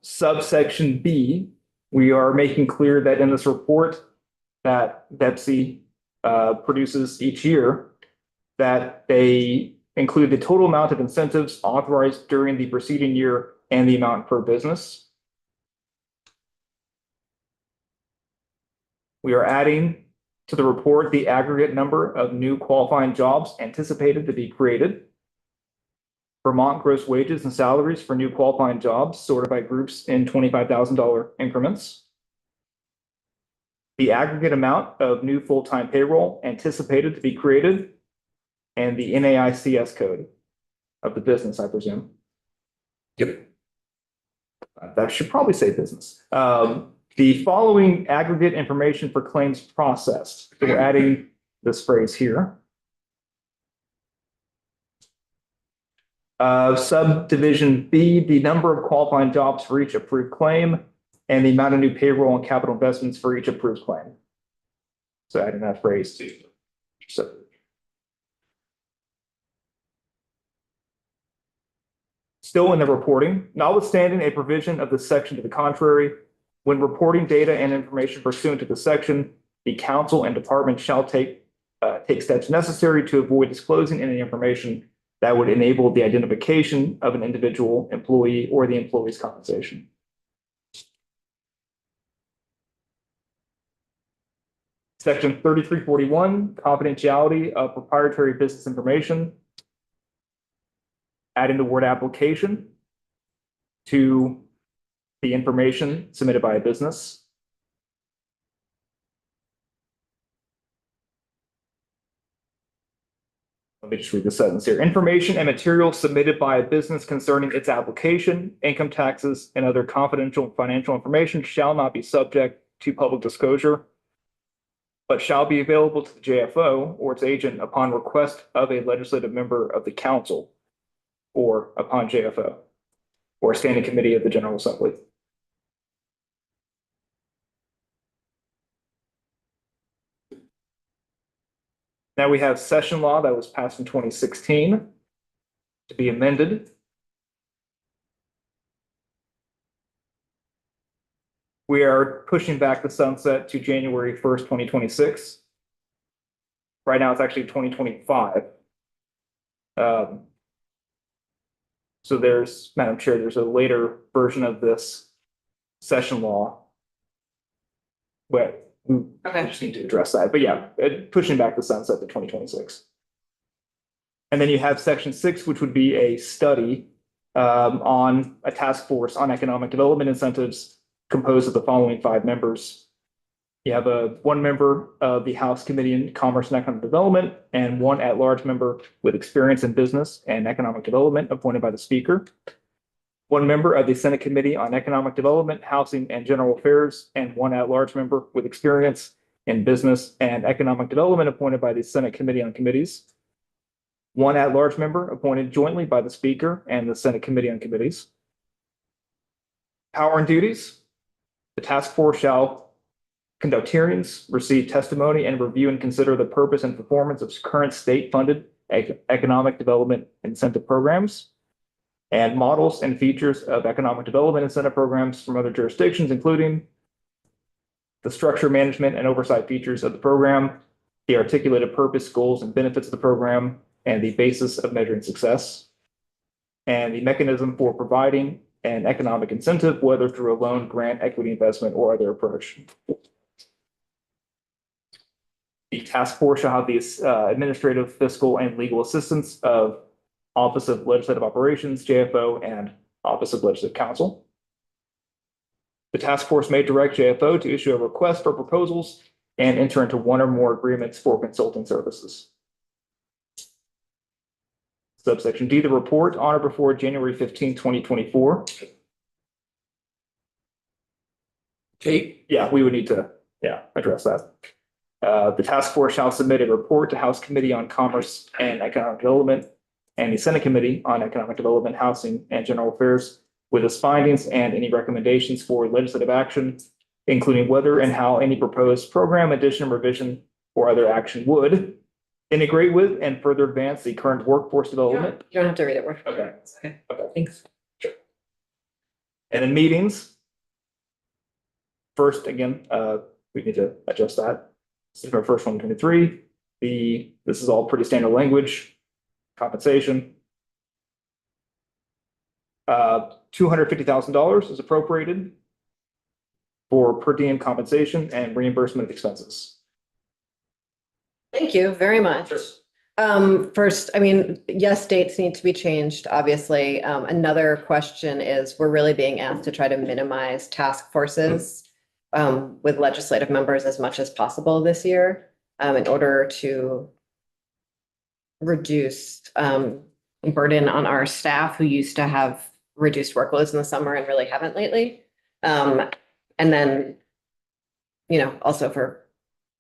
Subsection B, we are making clear that in this report that VEPC produces each year, that they include the total amount of incentives authorized during the preceding year and the amount per business. We are adding to the report the aggregate number of new qualifying jobs anticipated to be created. Vermont gross wages and salaries for new qualifying jobs sorted by groups in $25,000 increments. The aggregate amount of new full-time payroll anticipated to be created, and the NAICS code of the business, I presume. Yep. That should probably say business. The following aggregate information for claims processed. So we're adding this phrase here. Subdivision B, the number of qualifying jobs for each approved claim and the amount of new payroll and capital investments for each approved claim. So adding that phrase to subdivision. Still in the reporting, notwithstanding a provision of this section to the contrary, when reporting data and information pursuant to the section, the council and department shall take steps necessary to avoid disclosing any information that would enable the identification of an individual employee or the employee's compensation. Section 3341, confidentiality of proprietary business information. Adding the word application to the information submitted by a business. Let me just read the sentence here. Information and materials submitted by a business concerning its application, income taxes, and other confidential financial information shall not be subject to public disclosure, but shall be available to the JFO or its agent upon request of a legislative member of the council or upon JFO or a standing committee of the General Assembly. Now we have session law that was passed in 2016 to be amended. We are pushing back the sunset to January 1st, 2026. Right now, it's actually 2025. So there's, Madam Chair, there's a later version of this session law. But we just need to address that. But yeah, pushing back the sunset to 2026. And then you have section 6, which would be a study on a task force on economic development incentives composed of the following 5 members. You have one member of the House Committee on Commerce and Economic Development and one at-large member with experience in business and economic development appointed by the Speaker. One member of the Senate Committee on Economic Development, Housing, and General Affairs, and one at-large member with experience in business and economic development appointed by the Senate Committee on Committees. One at-large member appointed jointly by the Speaker and the Senate Committee on Committees. Power and duties. The task force shall conduct hearings, receive testimony, and review and consider the purpose and performance of current state-funded economic development incentive programs and models and features of economic development incentive programs from other jurisdictions, including the structure, management, and oversight features of the program, the articulated purpose, goals, and benefits of the program, and the basis of measuring success, and the mechanism for providing an economic incentive, whether through a loan, grant, equity investment, or other approach. The task force shall have the administrative, fiscal, and legal assistance of Office of Legislative Operations, JFO, and Office of Legislative Counsel. The task force may direct JFO to issue a request for proposals and enter into one or more agreements for consulting services. Subsection D, the report on or before January 15, 2024. Kate? Yeah, we would need to, address that. The task force shall submit a report to House Committee on Commerce and Economic Development and the Senate Committee on Economic Development, Housing, and General Affairs with its findings and any recommendations for legislative action, including whether and how any proposed program, addition, revision, or other action would integrate with and further advance the current workforce development. You don't have to read it word for word. Okay. Okay, thanks. And in meetings. First, again, we need to adjust that. This is our first 123. This is all pretty standard language. Compensation. $250,000 is appropriated for per diem compensation and reimbursement of expenses. Thank you very much. First, I mean, yes, dates need to be changed, obviously. Another question is, we're really being asked to try to minimize task forces with legislative members as much as possible this year in order to reduce burden on our staff who used to have reduced workloads in the summer and really haven't lately. And then, also for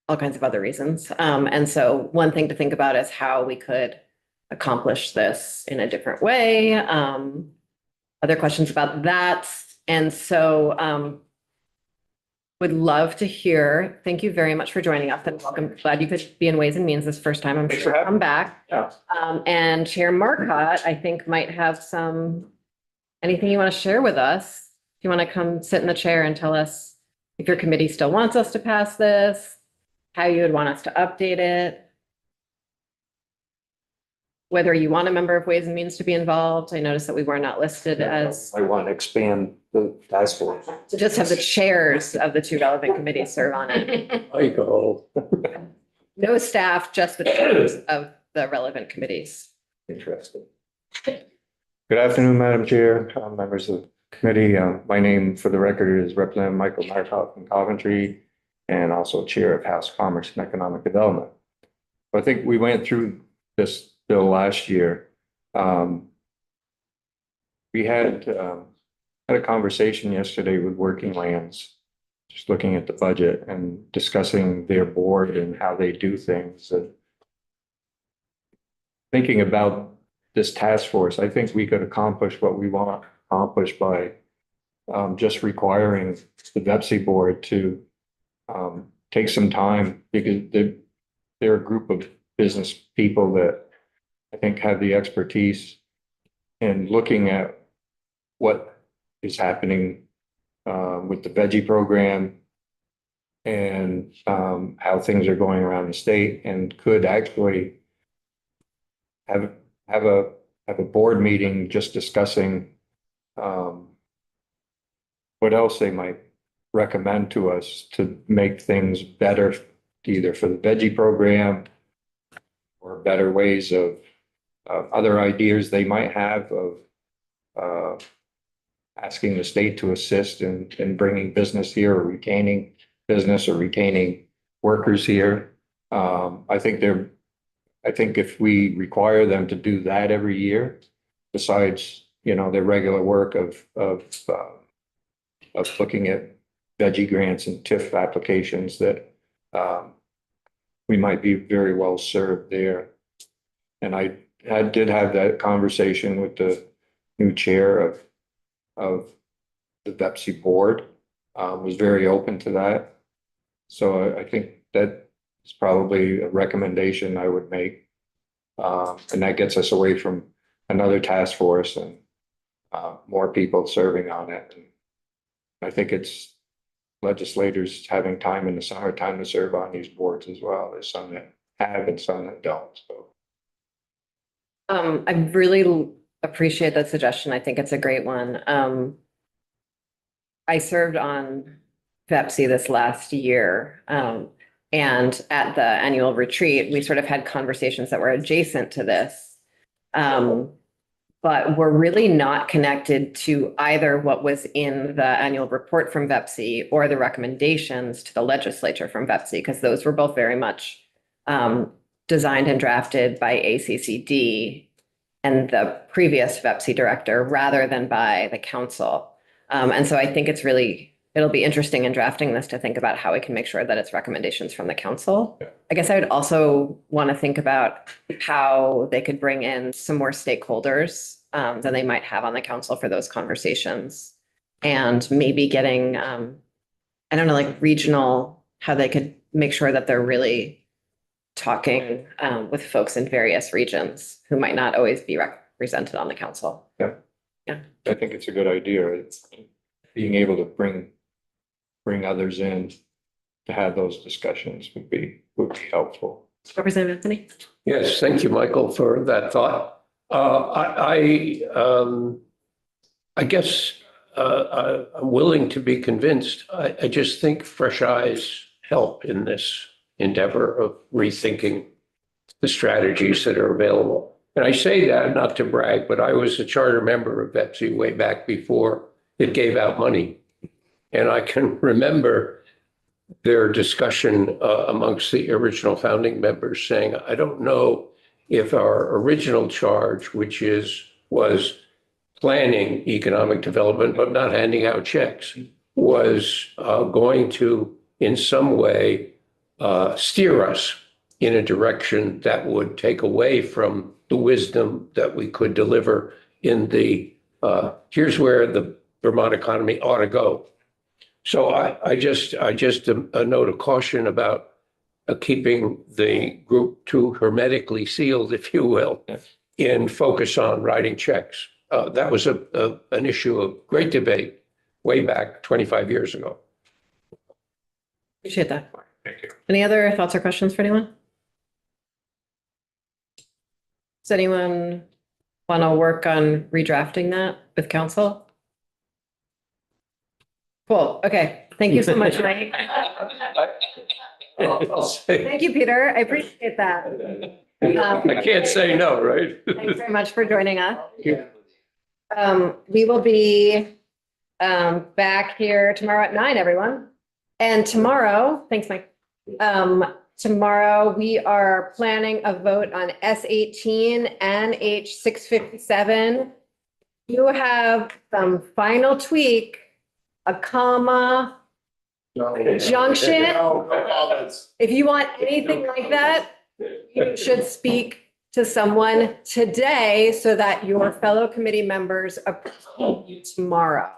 all kinds of other reasons. And so one thing to think about is how we could accomplish this in a different way. Other questions about that. And so would love to hear, thank you very much for joining us and welcome. Glad you could be in Ways and Means this first time. I'm Thanks sure for having come me. back. Yeah. And Chair Marcotte, I think might have anything you want to share with us. If you want to come sit in the chair and tell us if your committee still wants us to pass this, how you would want us to update it. Whether you want a member of Ways and Means to be involved. I noticed that we were not listed as, I want to expand the task force. to just have the chairs of the two relevant committees serve on it. Michael. No staff, just the chairs of the relevant committees. Interesting. Good afternoon, Madam Chair, members of the committee. My name for the record is Representative Michael Markoff from Coventry and also Chair of House Commerce and Economic Development. I think we went through this bill last year. We had a conversation yesterday with Working Lands, just looking at the budget and discussing their board and how they do things. And thinking about this task force, I think we could accomplish what we want to accomplish by just requiring the VEPSI board to take some time, because they're a group of business people that I think have the expertise in looking at what is happening with the veggie program and how things are going around the state, and could actually have a board meeting just discussing what else they might recommend to us to make things better, either for the veggie program or better ways of other ideas they might have of asking the state to assist in bringing business here, or retaining business, or retaining workers here. I think if we require them to do that every year, besides, their regular work of looking at veggie grants and TIF applications, that we might be very well served there. And I did have that conversation with the new chair of the VEPSI board, was very open to that. So I think that is probably a recommendation I would make. And that gets us away from another task force and more people serving on it. And I think it's legislators having time in the summertime to serve on these boards as well. There's some that have and some that don't, so. I really appreciate that suggestion. I think it's a great one. I served on VEPSI this last year. And at the annual retreat, we sort of had conversations that were adjacent to this. But we're really not connected to either what was in the annual report from VEPSI or the recommendations to the legislature from VEPSI, because those were both very much designed and drafted by ACCD and the previous VEPSI director, rather than by the council. And so I think it'll be interesting in drafting this to think about how we can make sure that it's recommendations from the council. Yeah. I guess I would also want to think about how they could bring in some more stakeholders than they might have on the council for those conversations. And maybe getting, regional, how they could make sure that they're really talking with folks in various regions who might not always be represented on the council. I think it's a good idea. It's being able to bring others in to have those discussions would be helpful. Representative Anthony? Yes, thank you, Michael, for that thought. I guess I'm willing to be convinced. I just think fresh eyes help in this endeavor of rethinking the strategies that are available. And I say that not to brag, but I was a charter member of VEPSI way back before it gave out money. And I can remember their discussion amongst the original founding members saying, I don't know if our original charge, which was planning economic development, but not handing out checks, was going to, in some way, steer us in a direction that would take away from the wisdom that we could deliver in the, here's where the Vermont economy ought to go. So I just a note of caution about keeping the group too hermetically sealed, if you will, in focus on writing checks. That was an issue of great debate way back 25 years ago. Appreciate that. Thank you. Any other thoughts or questions for anyone? Does anyone want to work on redrafting that with council? Cool. Okay. Thank you so much, Mike. Thank you, Peter. I appreciate that. I can't say no, right? Thanks very much for joining us. We will be back here tomorrow at 9, everyone. And tomorrow, thanks, Mike. Tomorrow, we are planning a vote on S18 and H657. You have some final tweak, a comma, junction. If you want anything like that, you should speak to someone today so that your fellow committee members approve you tomorrow.